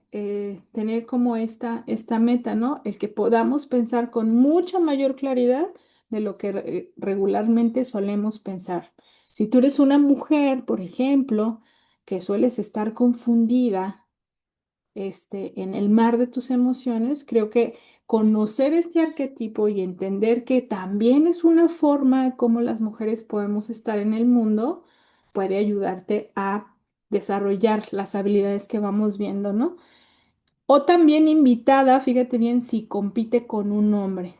tener como esta meta, ¿no? El que podamos pensar con mucha mayor claridad de lo que regularmente solemos pensar. Si tú eres una mujer, por ejemplo, que sueles estar confundida, en el mar de tus emociones, creo que conocer este arquetipo y entender que también es una forma como las mujeres podemos estar en el mundo, puede ayudarte a desarrollar las habilidades que vamos viendo, ¿no? O también invitada, fíjate bien, si compite con un hombre.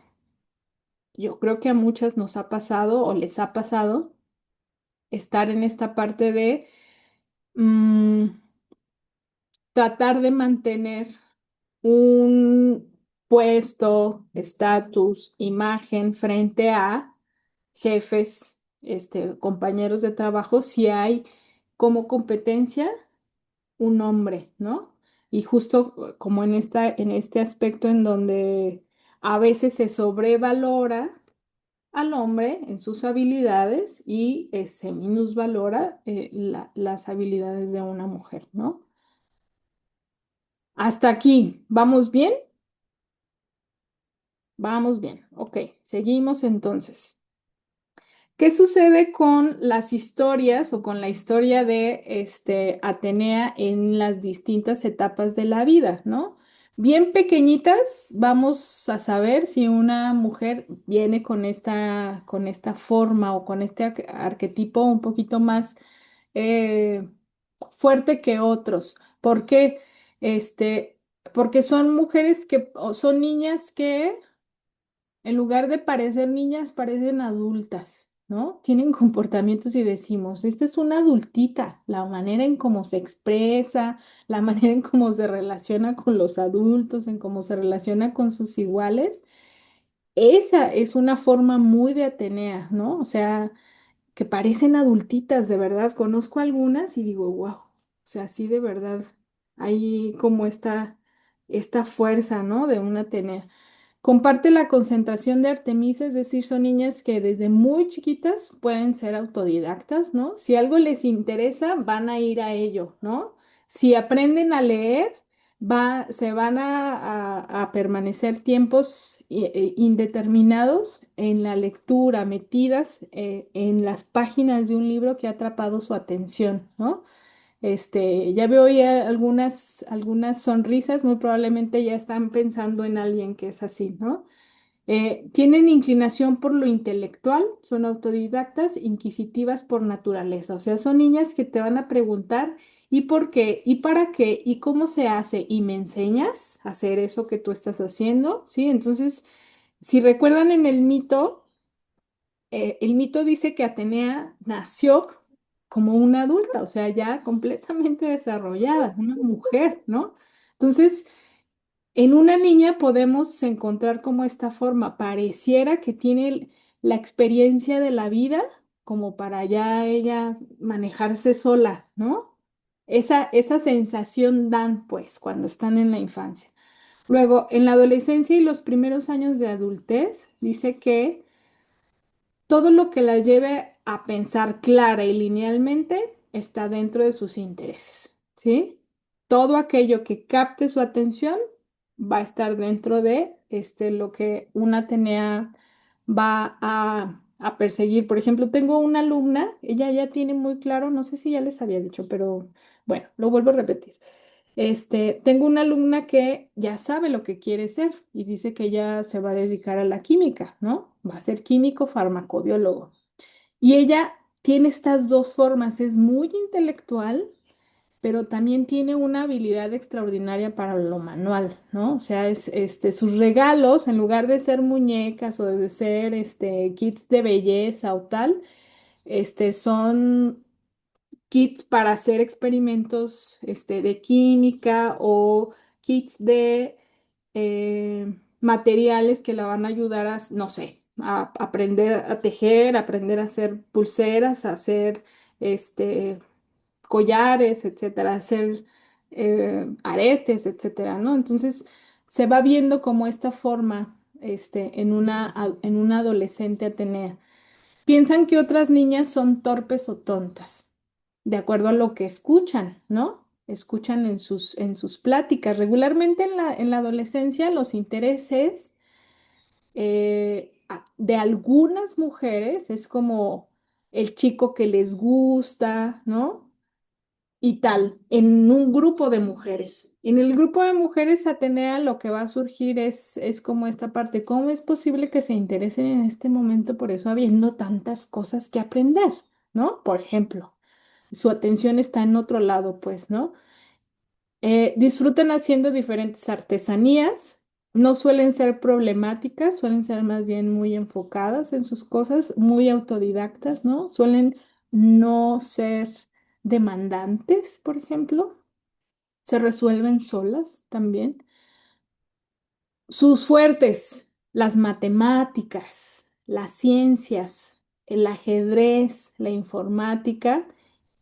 Yo creo que a muchas nos ha pasado o les ha pasado estar en esta parte de mm, tratar de mantener un puesto, estatus, imagen frente a jefes, compañeros de trabajo, si hay como competencia un hombre, ¿no? Y justo como en este aspecto en donde a veces se sobrevalora al hombre en sus habilidades y se minusvalora las habilidades de una mujer, ¿no? Hasta aquí, ¿vamos bien? Vamos bien, ok, seguimos entonces. ¿Qué sucede con las historias o con la historia de Atenea en las distintas etapas de la vida, ¿no? Bien pequeñitas, vamos a saber si una mujer viene con esta forma o con este arquetipo un poquito más eh, fuerte que otros. ¿Por qué? Porque son mujeres que, o son niñas que en lugar de parecer niñas, parecen adultas, ¿no? Tienen comportamientos y decimos, esta es una adultita, la manera en cómo se expresa, la manera en cómo se relaciona con los adultos, en cómo se relaciona con sus iguales. Esa es una forma muy de Atenea, ¿no? O sea, que parecen adultitas, de verdad. Conozco algunas y digo, wow, o sea, sí, de verdad, hay como esta fuerza, ¿no? De una Atenea. Comparte la concentración de Artemisa, es decir, son niñas que desde muy chiquitas pueden ser autodidactas, ¿no? Si algo les interesa, van a ir a ello, ¿no? Si aprenden a leer, se van a permanecer tiempos indeterminados en la lectura, metidas en las páginas de un libro que ha atrapado su atención, ¿no? Ya veo ya algunas sonrisas, muy probablemente ya están pensando en alguien que es así, ¿no? Tienen inclinación por lo intelectual, son autodidactas, inquisitivas por naturaleza, o sea, son niñas que te van a preguntar ¿y por qué? ¿Y para qué? ¿Y cómo se hace? ¿Y me enseñas a hacer eso que tú estás haciendo? ¿Sí? Entonces, si recuerdan en el mito dice que Atenea nació como una adulta, o sea, ya completamente desarrollada, una mujer, ¿no? Entonces, en una niña podemos encontrar como esta forma, pareciera que tiene la experiencia de la vida como para ya ella manejarse sola, ¿no? Esa sensación dan pues cuando están en la infancia. Luego, en la adolescencia y los primeros años de adultez, dice que todo lo que las lleve a pensar clara y linealmente está dentro de sus intereses, ¿sí? Todo aquello que capte su atención va a estar dentro de lo que una Atenea va a perseguir. Por ejemplo, tengo una alumna, ella ya tiene muy claro, no sé si ya les había dicho, pero bueno, lo vuelvo a repetir. Tengo una alumna que ya sabe lo que quiere ser y dice que ella se va a dedicar a la química, ¿no? Va a ser químico farmacobiólogo. Y ella tiene estas dos formas, es muy intelectual, pero también tiene una habilidad extraordinaria para lo manual, ¿no? O sea, sus regalos, en lugar de ser muñecas o de ser kits de belleza o tal, son kits para hacer experimentos de química o kits de materiales que la van a ayudar a, no sé, a aprender a tejer, a aprender a hacer pulseras, a hacer collares, etcétera, a hacer aretes, etcétera, ¿no? Entonces se va viendo como esta forma en una adolescente Atenea. Piensan que otras niñas son torpes o tontas. de acuerdo a lo que escuchan, ¿no? Escuchan en sus pláticas. Regularmente en la adolescencia los intereses de algunas mujeres es como el chico que les gusta, ¿no? Y tal, en un grupo de mujeres. En el grupo de mujeres Atenea lo que va a surgir es como esta parte, ¿cómo es posible que se interesen en este momento por eso habiendo tantas cosas que aprender, ¿no? Por ejemplo, su atención está en otro lado, pues, ¿no? Disfrutan haciendo diferentes artesanías, no suelen ser problemáticas, suelen ser más bien muy enfocadas en sus cosas, muy autodidactas, ¿no? Suelen no ser demandantes, por ejemplo, se resuelven solas también. Sus fuertes, las matemáticas, las ciencias, el ajedrez, la informática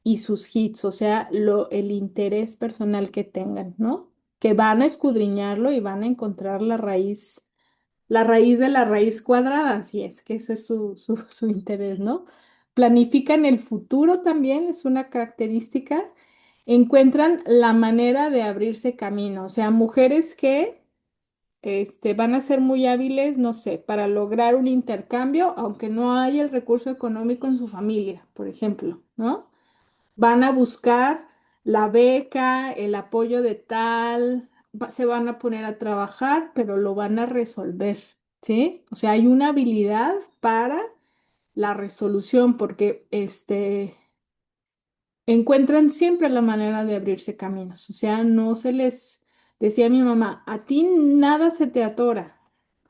y sus hits, o sea, el interés personal que tengan, ¿no? Que van a escudriñarlo y van a encontrar la raíz de la raíz cuadrada, así es, que ese es su interés, ¿no? Planifican el futuro también, es una característica. Encuentran la manera de abrirse camino, o sea, mujeres que van a ser muy hábiles, no sé, para lograr un intercambio, aunque no haya el recurso económico en su familia, por ejemplo, ¿no? Van a buscar la beca, el apoyo de tal, se van a poner a trabajar, pero lo van a resolver, ¿sí? O sea, hay una habilidad para la resolución porque encuentran siempre la manera de abrirse caminos. O sea, no se les, decía mi mamá, a ti nada se te atora,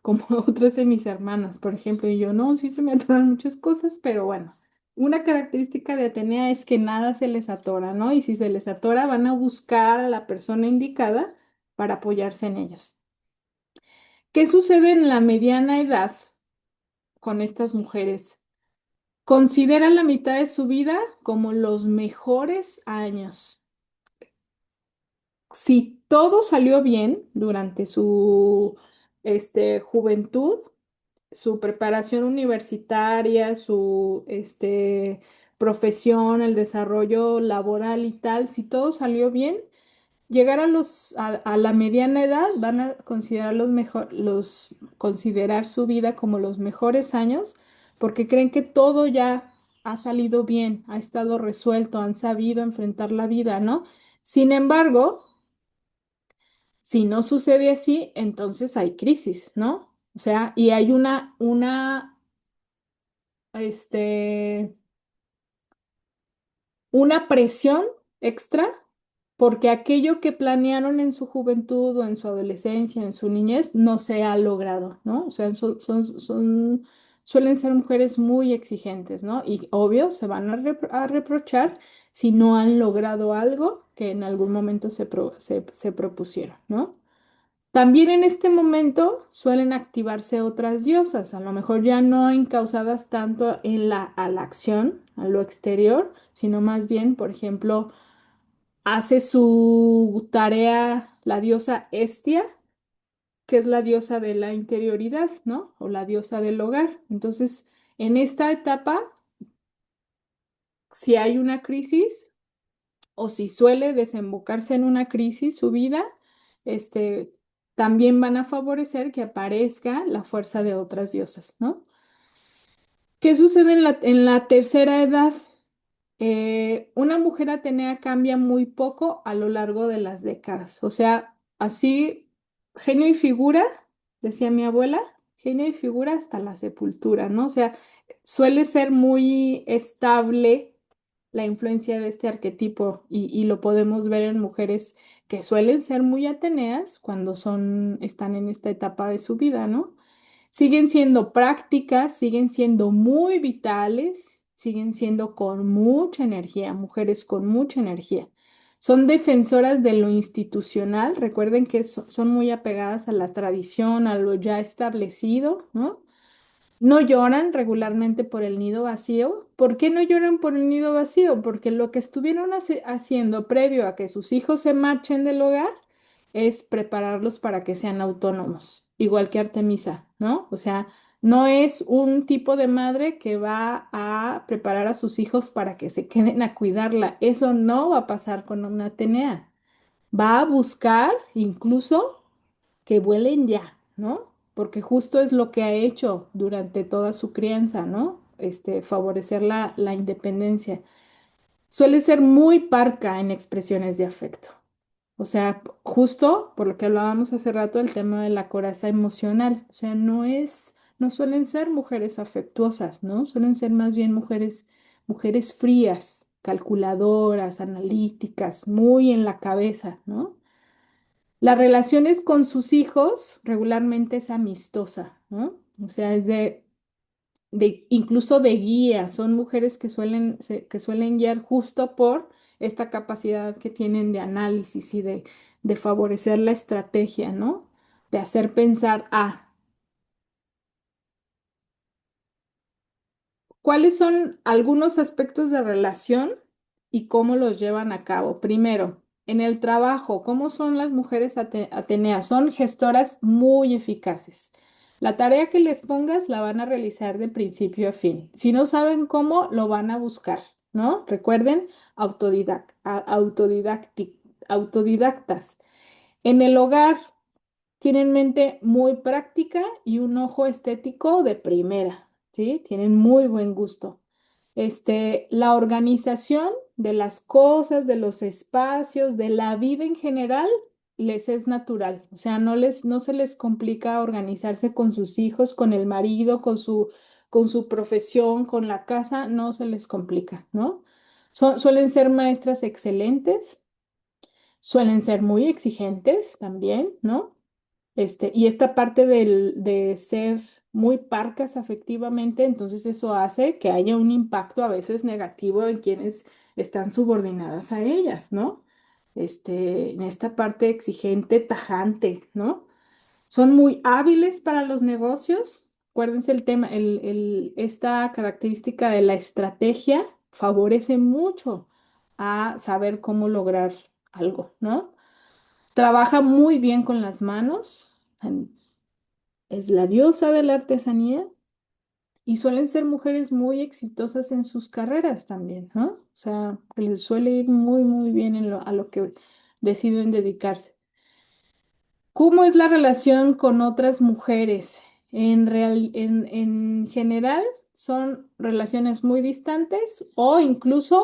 como otras de mis hermanas, por ejemplo, y yo, no, sí se me atoran muchas cosas, pero bueno, una característica de Atenea es que nada se les atora, ¿no? Y si se les atora, van a buscar a la persona indicada para apoyarse en ellas. ¿Qué sucede en la mediana edad con estas mujeres? Consideran la mitad de su vida como los mejores años. Si todo salió bien durante su juventud, su preparación universitaria, su profesión, el desarrollo laboral y tal, si todo salió bien, llegar a la mediana edad van a considerar considerar su vida como los mejores años, porque creen que todo ya ha salido bien, ha estado resuelto, han sabido enfrentar la vida, ¿no? Sin embargo, si no sucede así, entonces hay crisis, ¿no? O sea, y hay este, una presión extra porque aquello que planearon en su juventud o en su adolescencia, en su niñez, no se ha logrado, ¿no? O sea, suelen ser mujeres muy exigentes, ¿no? Y obvio, se van a reprochar si no han logrado algo que en algún momento se propusieron, ¿no? También en este momento suelen activarse otras diosas, a lo mejor ya no encausadas tanto a la acción, a lo exterior, sino más bien, por ejemplo, hace su tarea la diosa Hestia, que es la diosa de la interioridad, ¿no? O la diosa del hogar. Entonces, en esta etapa, si hay una crisis, o si suele desembocarse en una crisis su vida, este, también van a favorecer que aparezca la fuerza de otras diosas, ¿no? ¿Qué sucede en la tercera edad? Una mujer atenea cambia muy poco a lo largo de las décadas. O sea, así, genio y figura, decía mi abuela, genio y figura hasta la sepultura, ¿no? O sea, suele ser muy estable la influencia de este arquetipo y lo podemos ver en mujeres que suelen ser muy ateneas cuando están en esta etapa de su vida, ¿no? Siguen siendo prácticas, siguen siendo muy vitales, siguen siendo con mucha energía, mujeres con mucha energía. Son defensoras de lo institucional, recuerden que son muy apegadas a la tradición, a lo ya establecido, ¿no? No lloran regularmente por el nido vacío. ¿Por qué no lloran por el nido vacío? Porque lo que estuvieron haciendo previo a que sus hijos se marchen del hogar es prepararlos para que sean autónomos, igual que Artemisa, ¿no? O sea, No es un tipo de madre que va a preparar a sus hijos para que se queden a cuidarla. Eso no va a pasar con una Atenea. Va a buscar incluso que vuelen ya, ¿no? Porque justo es lo que ha hecho durante toda su crianza, ¿no? Favorecer la independencia. Suele ser muy parca en expresiones de afecto. O sea, justo por lo que hablábamos hace rato, el tema de la coraza emocional. O sea, no suelen ser mujeres afectuosas, ¿no? Suelen ser más bien mujeres frías, calculadoras, analíticas, muy en la cabeza, ¿no? Las relaciones con sus hijos regularmente es amistosa, ¿no? O sea, es incluso de guía. Son mujeres que suelen guiar justo por esta capacidad que tienen de análisis y de favorecer la estrategia, ¿no? De hacer pensar a. ¿Cuáles son algunos aspectos de relación y cómo los llevan a cabo? Primero, en el trabajo, ¿cómo son las mujeres ateneas? Son gestoras muy eficaces. La tarea que les pongas la van a realizar de principio a fin. Si no saben cómo, lo van a buscar, ¿no? Recuerden, autodidactas. En el hogar, tienen mente muy práctica y un ojo estético de primera, ¿sí? Tienen muy buen gusto. La organización de las cosas, de los espacios, de la vida en general, les es natural. O sea, no se les complica organizarse con sus hijos, con el marido, con su profesión, con la casa, no se les complica, ¿no? Suelen ser maestras excelentes, suelen ser muy exigentes también, ¿no? Y esta parte de ser muy parcas afectivamente, entonces eso hace que haya un impacto a veces negativo en quienes están subordinadas a ellas, ¿no? En esta parte exigente, tajante, ¿no? Son muy hábiles para los negocios. Acuérdense el tema, esta característica de la estrategia favorece mucho a saber cómo lograr algo, ¿no? Trabaja muy bien con las manos, es la diosa de la artesanía y suelen ser mujeres muy exitosas en sus carreras también, ¿no? O sea, que les suele ir muy, muy bien a lo que deciden dedicarse. ¿Cómo es la relación con otras mujeres? En general, son relaciones muy distantes o incluso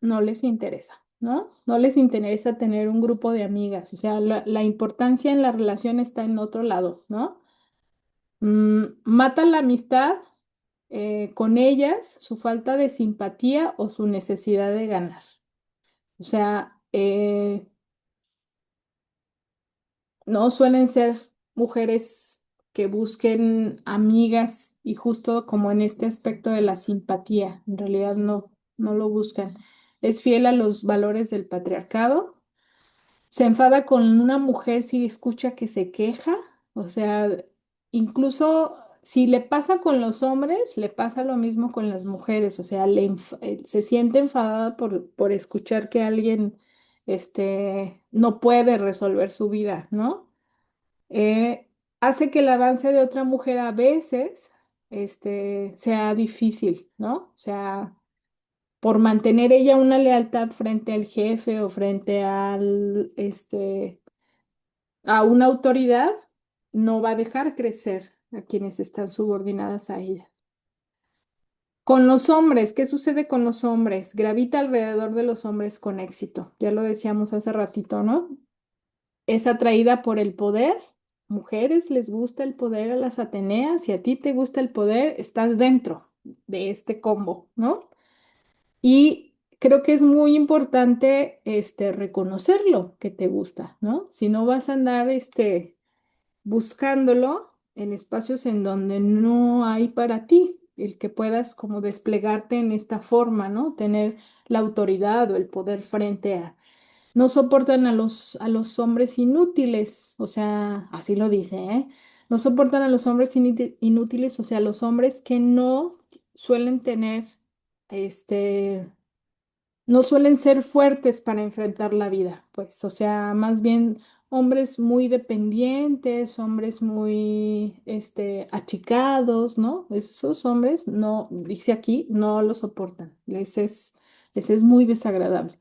no les interesa, ¿no? No les interesa tener un grupo de amigas, o sea, la importancia en la relación está en otro lado, ¿no? Mata la amistad con ellas, su falta de simpatía o su necesidad de ganar. O sea, no suelen ser mujeres que busquen amigas y justo como en este aspecto de la simpatía, en realidad no lo buscan. Es fiel a los valores del patriarcado. Se enfada con una mujer si escucha que se queja, o sea, incluso si le pasa con los hombres, le pasa lo mismo con las mujeres, o sea, se siente enfadada por escuchar que alguien no puede resolver su vida, ¿no? Hace que el avance de otra mujer a veces sea difícil, ¿no? O sea, por mantener ella una lealtad frente al jefe o frente a una autoridad, no va a dejar crecer a quienes están subordinadas a ella. Con los hombres, ¿qué sucede con los hombres? Gravita alrededor de los hombres con éxito. Ya lo decíamos hace ratito, ¿no? Es atraída por el poder. Mujeres les gusta el poder a las Ateneas. Si a ti te gusta el poder, estás dentro de este combo, ¿no? Y creo que es muy importante reconocerlo que te gusta, ¿no? Si no vas a andar buscándolo en espacios en donde no hay para ti, el que puedas como desplegarte en esta forma, ¿no? Tener la autoridad o el poder frente a. No soportan a los hombres inútiles, o sea, así lo dice, ¿eh? No soportan a los hombres inútiles, o sea, los hombres que no suelen tener, este, no suelen ser fuertes para enfrentar la vida, pues, o sea, más bien hombres muy dependientes, hombres muy, achicados, ¿no? Esos hombres, no, dice aquí, no lo soportan, les es muy desagradable.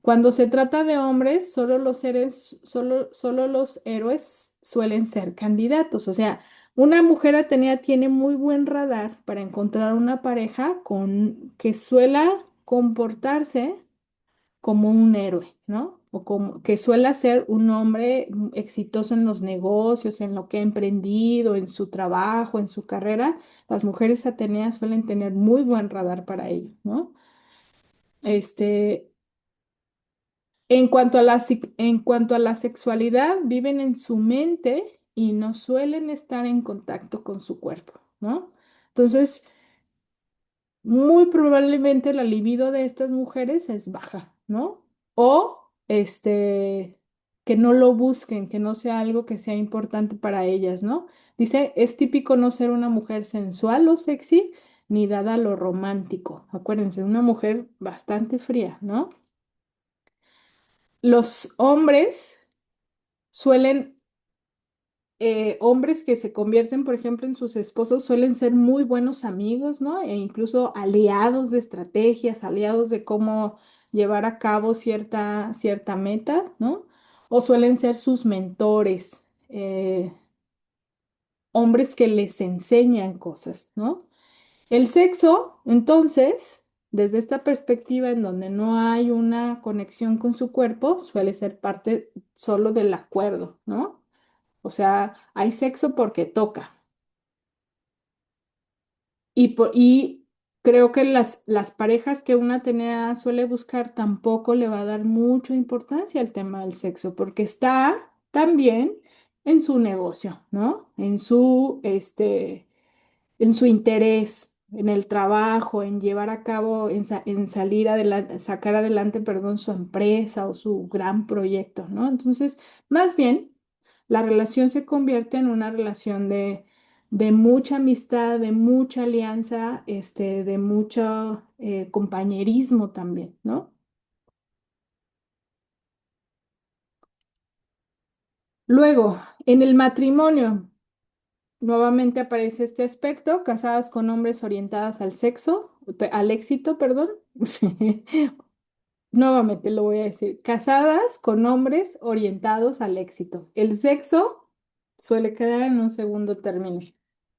Cuando se trata de hombres, solo los héroes suelen ser candidatos. O sea, una mujer atenea tiene muy buen radar para encontrar una pareja con que suela comportarse como un héroe, ¿no? O como que suele ser un hombre exitoso en los negocios, en lo que ha emprendido, en su trabajo, en su carrera. Las mujeres ateneas suelen tener muy buen radar para ello, ¿no? Este, en cuanto a la sexualidad, viven en su mente y no suelen estar en contacto con su cuerpo, ¿no? Entonces, muy probablemente la libido de estas mujeres es baja, ¿no? O que no lo busquen, que no sea algo que sea importante para ellas, ¿no? Dice, es típico no ser una mujer sensual o sexy ni dada a lo romántico. Acuérdense, una mujer bastante fría, ¿no? Los hombres suelen hombres que se convierten, por ejemplo, en sus esposos suelen ser muy buenos amigos, ¿no? E incluso aliados de estrategias, aliados de cómo llevar a cabo cierta meta, ¿no? O suelen ser sus mentores, hombres que les enseñan cosas, ¿no? El sexo, entonces, desde esta perspectiva en donde no hay una conexión con su cuerpo, suele ser parte solo del acuerdo, ¿no? O sea, hay sexo porque toca. Y creo que las parejas que una Atenea suele buscar tampoco le va a dar mucha importancia al tema del sexo, porque está también en su negocio, ¿no? En su interés, en el trabajo, en llevar a cabo, en salir adelante, sacar adelante, perdón, su empresa o su gran proyecto, ¿no? Entonces, más bien, la relación se convierte en una relación de mucha amistad, de mucha alianza, de mucho compañerismo también, ¿no? Luego, en el matrimonio, nuevamente aparece este aspecto, casadas con hombres orientadas al sexo, al éxito, perdón. Sí. Nuevamente lo voy a decir, casadas con hombres orientados al éxito. El sexo suele quedar en un segundo término.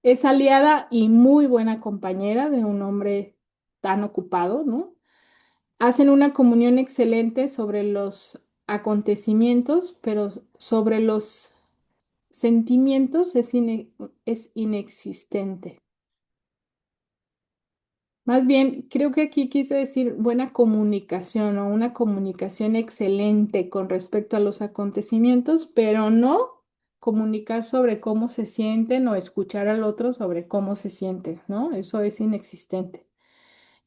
Es aliada y muy buena compañera de un hombre tan ocupado, ¿no? Hacen una comunión excelente sobre los acontecimientos, pero sobre los sentimientos es inexistente. Más bien, creo que aquí quise decir buena comunicación o una comunicación excelente con respecto a los acontecimientos, pero no comunicar sobre cómo se sienten o escuchar al otro sobre cómo se siente, ¿no? Eso es inexistente.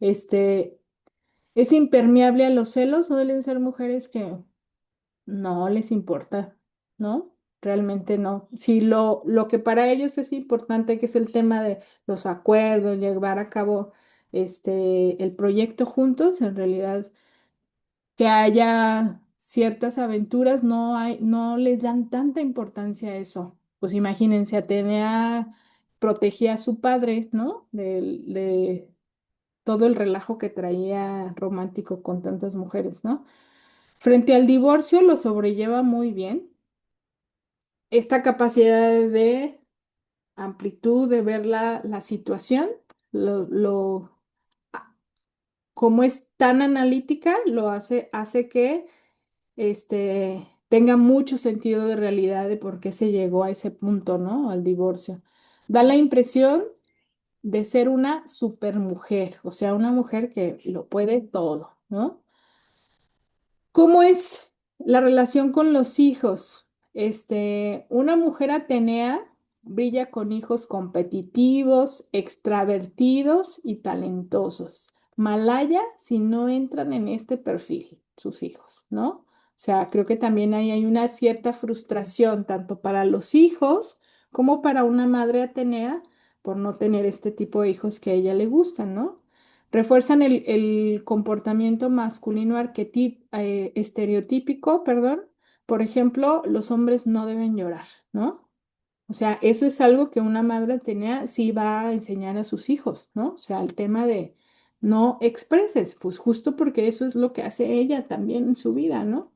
Este, es impermeable a los celos, suelen ser mujeres que no les importa, ¿no? Realmente no. Si lo que para ellos es importante, que es el tema de los acuerdos, llevar a cabo el proyecto juntos, en realidad que haya ciertas aventuras, no les dan tanta importancia a eso. Pues imagínense, Atenea protegía a su padre, ¿no? De todo el relajo que traía romántico con tantas mujeres, ¿no? Frente al divorcio lo sobrelleva muy bien. Esta capacidad de amplitud, de ver la situación, lo, como es tan analítica, hace que tenga mucho sentido de realidad de por qué se llegó a ese punto, ¿no? Al divorcio. Da la impresión de ser una supermujer, o sea, una mujer que lo puede todo, ¿no? ¿Cómo es la relación con los hijos? Una mujer atenea brilla con hijos competitivos, extravertidos y talentosos. Malaya si no entran en este perfil, sus hijos, ¿no? O sea, creo que también ahí hay una cierta frustración, tanto para los hijos como para una madre atenea, por no tener este tipo de hijos que a ella le gustan, ¿no? Refuerzan el comportamiento masculino estereotípico, perdón, Por ejemplo, los hombres no deben llorar, ¿no? O sea, eso es algo que una madre tenía, sí va a enseñar a sus hijos, ¿no? O sea, el tema de no expreses, pues justo porque eso es lo que hace ella también en su vida, ¿no?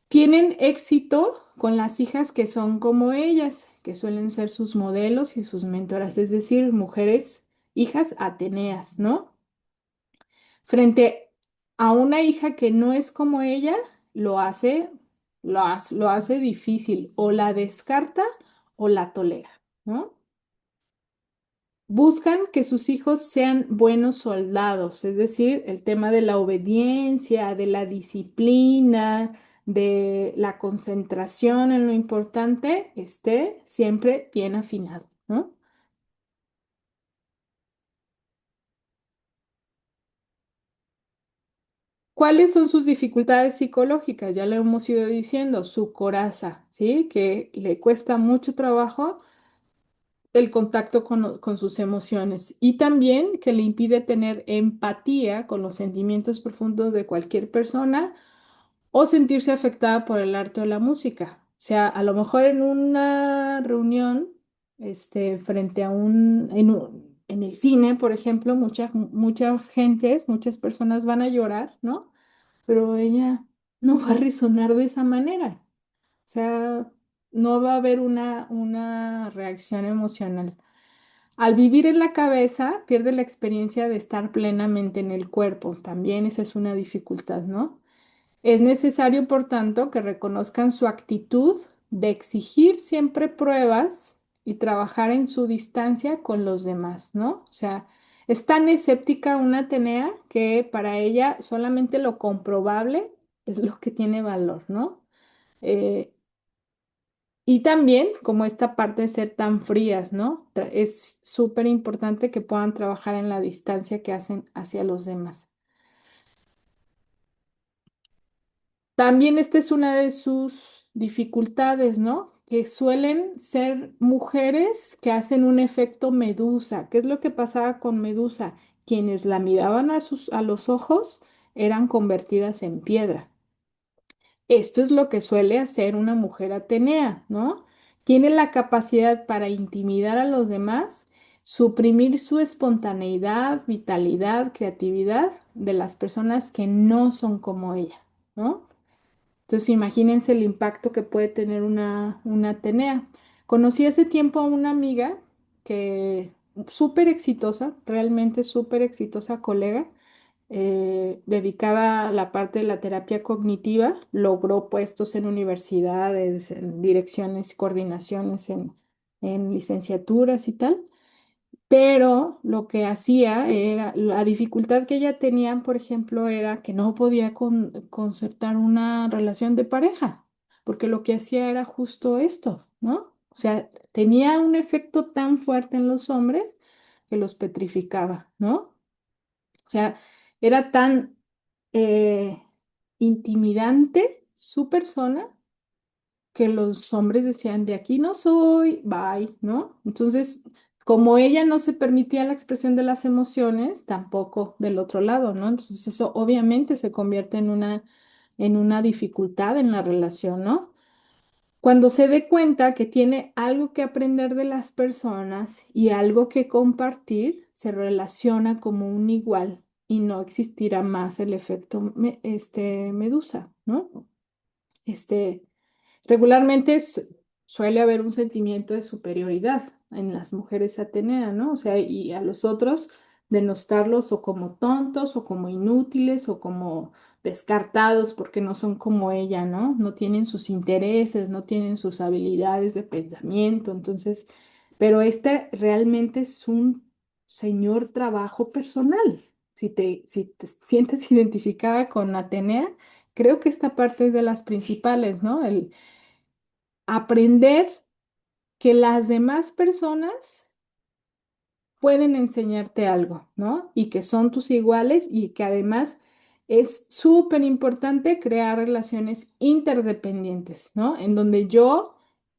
Tienen éxito con las hijas que son como ellas, que suelen ser sus modelos y sus mentoras, es decir, mujeres, hijas Ateneas, ¿no? Frente a una hija que no es como ella, lo hace, lo hace difícil, o la descarta o la tolera, ¿no? Buscan que sus hijos sean buenos soldados, es decir, el tema de la obediencia, de la disciplina, de la concentración en lo importante, esté siempre bien afinado, ¿no? ¿Cuáles son sus dificultades psicológicas? Ya lo hemos ido diciendo, su coraza, ¿sí? Que le cuesta mucho trabajo el contacto con sus emociones y también que le impide tener empatía con los sentimientos profundos de cualquier persona o sentirse afectada por el arte o la música. O sea, a lo mejor en una reunión, frente a en el cine, por ejemplo, muchas gentes, muchas personas van a llorar, ¿no? Pero ella no va a resonar de esa manera. O sea, no va a haber una reacción emocional. Al vivir en la cabeza, pierde la experiencia de estar plenamente en el cuerpo. También esa es una dificultad, ¿no? Es necesario, por tanto, que reconozcan su actitud de exigir siempre pruebas y trabajar en su distancia con los demás, ¿no? O sea, es tan escéptica una Atenea que para ella solamente lo comprobable es lo que tiene valor, ¿no? Eh, y también como esta parte de ser tan frías, ¿no? Es súper importante que puedan trabajar en la distancia que hacen hacia los demás. También esta es una de sus dificultades, ¿no? Que suelen ser mujeres que hacen un efecto Medusa. ¿Qué es lo que pasaba con Medusa? Quienes la miraban a los ojos eran convertidas en piedra. Esto es lo que suele hacer una mujer atenea, ¿no? Tiene la capacidad para intimidar a los demás, suprimir su espontaneidad, vitalidad, creatividad de las personas que no son como ella, ¿no? Entonces, imagínense el impacto que puede tener una Atenea. Conocí hace tiempo a una amiga que súper exitosa, realmente súper exitosa colega, dedicada a la parte de la terapia cognitiva, logró puestos en universidades, en direcciones, coordinaciones en licenciaturas y tal. Pero lo que hacía era, la dificultad que ella tenía, por ejemplo, era que no podía concertar una relación de pareja, porque lo que hacía era justo esto, ¿no? O sea, tenía un efecto tan fuerte en los hombres que los petrificaba, ¿no? O sea, era tan eh, intimidante su persona que los hombres decían, de aquí no soy, bye, ¿no? Entonces, como ella no se permitía la expresión de las emociones, tampoco del otro lado, ¿no? Entonces, eso obviamente se convierte en una dificultad en la relación, ¿no? Cuando se dé cuenta que tiene algo que aprender de las personas y algo que compartir, se relaciona como un igual y no existirá más el efecto medusa, ¿no? Este, Regularmente suele haber un sentimiento de superioridad en las mujeres Atenea, ¿no? O sea, y a los otros denostarlos o como tontos o como inútiles o como descartados porque no son como ella, ¿no? No tienen sus intereses, no tienen sus habilidades de pensamiento, entonces, pero este realmente es un señor trabajo personal. Si te sientes identificada con Atenea, creo que esta parte es de las principales, ¿no? El aprender que las demás personas pueden enseñarte algo, ¿no? Y que son tus iguales y que además es súper importante crear relaciones interdependientes, ¿no? En donde yo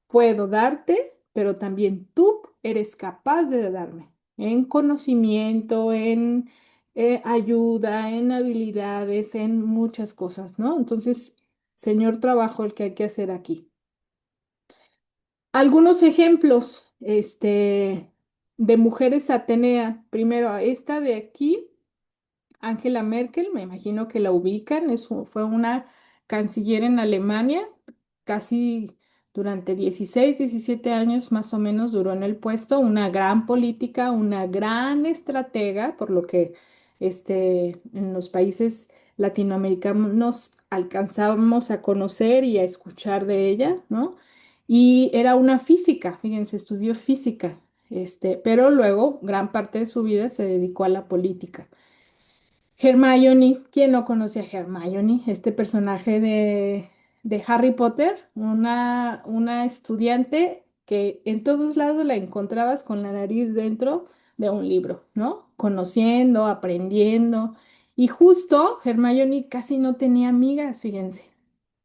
puedo darte, pero también tú eres capaz de darme en conocimiento, en ayuda, en habilidades, en muchas cosas, ¿no? Entonces, señor trabajo el que hay que hacer aquí. Algunos ejemplos, de mujeres Atenea. Primero, esta de aquí. Angela Merkel, me imagino que la ubican, fue una canciller en Alemania, casi durante 16, 17 años más o menos duró en el puesto, una gran política, una gran estratega, por lo que en los países latinoamericanos alcanzábamos a conocer y a escuchar de ella, ¿no? Y era una física, fíjense, estudió física, pero luego gran parte de su vida se dedicó a la política. Hermione, ¿quién no conoce a Hermione? Este personaje de Harry Potter, una estudiante que en todos lados la encontrabas con la nariz dentro de un libro, ¿no? Conociendo, aprendiendo. Y justo Hermione casi no tenía amigas, fíjense.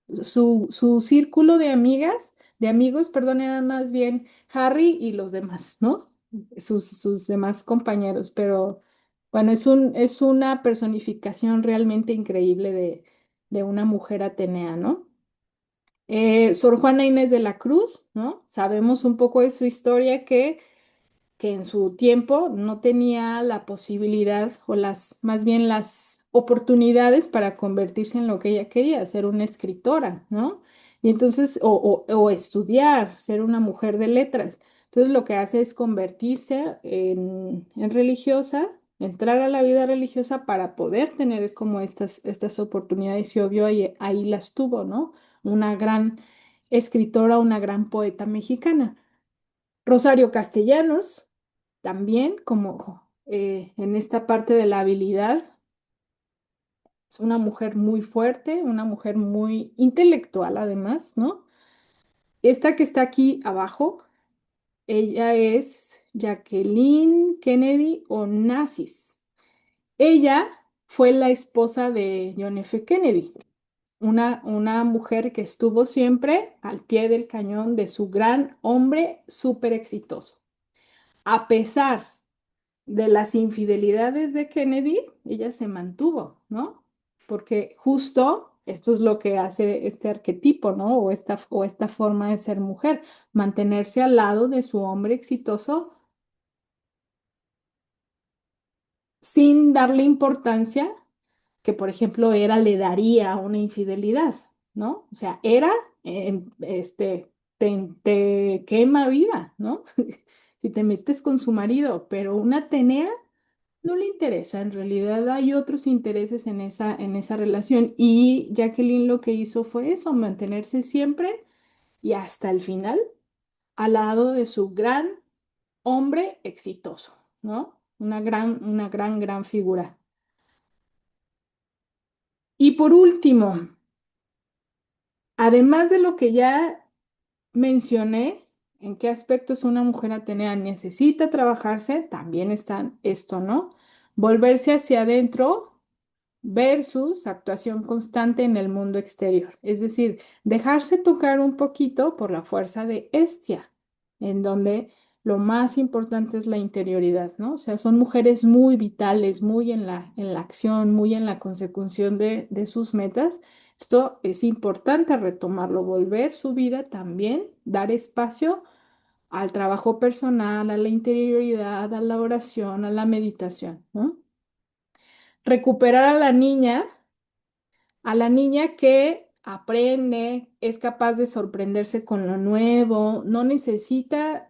Su círculo de amigas, de amigos, perdón, eran más bien Harry y los demás, ¿no? Sus demás compañeros, pero bueno, es una personificación realmente increíble de una mujer atenea, ¿no? Sor Juana Inés de la Cruz, ¿no? Sabemos un poco de su historia que en su tiempo no tenía la posibilidad o más bien las oportunidades para convertirse en lo que ella quería, ser una escritora, ¿no? Y entonces, o estudiar, ser una mujer de letras. Entonces lo que hace es convertirse en religiosa, entrar a la vida religiosa para poder tener como estas oportunidades y obvio ahí las tuvo, ¿no? Una gran escritora, una gran poeta mexicana. Rosario Castellanos, también como en esta parte de la habilidad, es una mujer muy fuerte, una mujer muy intelectual además, ¿no? Esta que está aquí abajo, ella es Jacqueline Kennedy Onassis. Ella fue la esposa de John F. Kennedy, una mujer que estuvo siempre al pie del cañón de su gran hombre súper exitoso. A pesar de las infidelidades de Kennedy, ella se mantuvo, ¿no? Porque justo esto es lo que hace este arquetipo, ¿no? O esta forma de ser mujer, mantenerse al lado de su hombre exitoso sin darle importancia que, por ejemplo, era le daría una infidelidad, ¿no? O sea, te quema viva, ¿no? Si te metes con su marido, pero una Atenea no le interesa, en realidad hay otros intereses en esa relación y Jacqueline lo que hizo fue eso, mantenerse siempre y hasta el final al lado de su gran hombre exitoso, ¿no? Una gran figura. Y por último, además de lo que ya mencioné, en qué aspectos una mujer atenea necesita trabajarse, también está esto, ¿no? Volverse hacia adentro versus actuación constante en el mundo exterior. Es decir, dejarse tocar un poquito por la fuerza de Hestia, en donde lo más importante es la interioridad, ¿no? O sea, son mujeres muy vitales, muy en la acción, muy en la consecución de sus metas. Esto es importante retomarlo, volver su vida también, dar espacio al trabajo personal, a la interioridad, a la oración, a la meditación, ¿no? Recuperar a la niña que aprende, es capaz de sorprenderse con lo nuevo, no necesita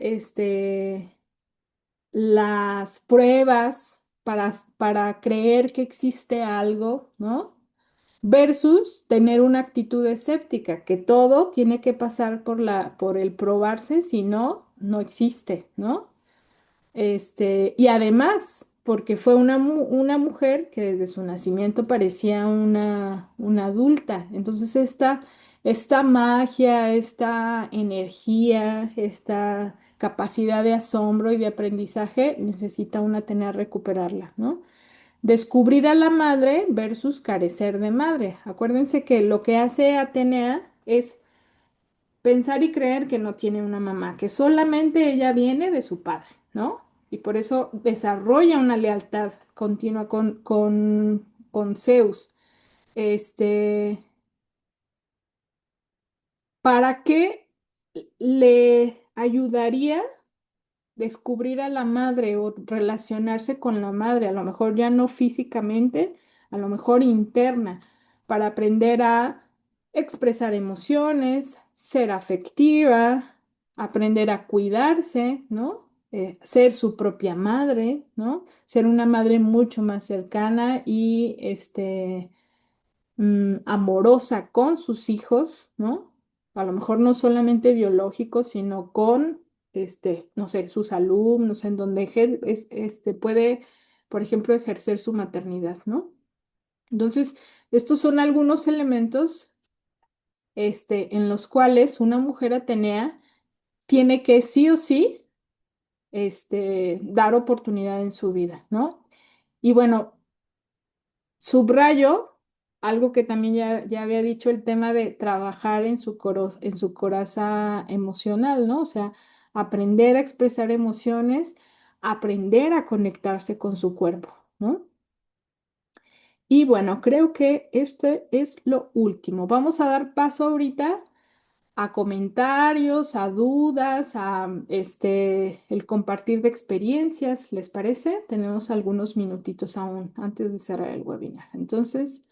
las pruebas para creer que existe algo, ¿no? Versus tener una actitud escéptica, que todo tiene que pasar por el probarse, si no, no existe, ¿no? Y además, porque fue una mujer que desde su nacimiento parecía una adulta. Entonces, esta magia, esta energía, esta capacidad de asombro y de aprendizaje, necesita una tener recuperarla, ¿no? Descubrir a la madre versus carecer de madre. Acuérdense que lo que hace Atenea es pensar y creer que no tiene una mamá, que solamente ella viene de su padre, ¿no? Y por eso desarrolla una lealtad continua con Zeus. Este, ¿Para qué le ayudaría descubrir a la madre o relacionarse con la madre? A lo mejor ya no físicamente, a lo mejor interna, para aprender a expresar emociones, ser afectiva, aprender a cuidarse, ¿no? Ser su propia madre, ¿no? Ser una madre mucho más cercana y amorosa con sus hijos, ¿no? A lo mejor no solamente biológicos, sino con, no sé, sus alumnos, en donde puede, por ejemplo, ejercer su maternidad, ¿no? Entonces, estos son algunos elementos, en los cuales una mujer atenea tiene que sí o sí, dar oportunidad en su vida, ¿no? Y bueno, subrayo algo que también ya había dicho, el tema de trabajar en su coraza emocional, ¿no? O sea, aprender a expresar emociones, aprender a conectarse con su cuerpo, ¿no? Y bueno, creo que esto es lo último. Vamos a dar paso ahorita a comentarios, a dudas, a el compartir de experiencias, ¿les parece? Tenemos algunos minutitos aún antes de cerrar el webinar. Entonces,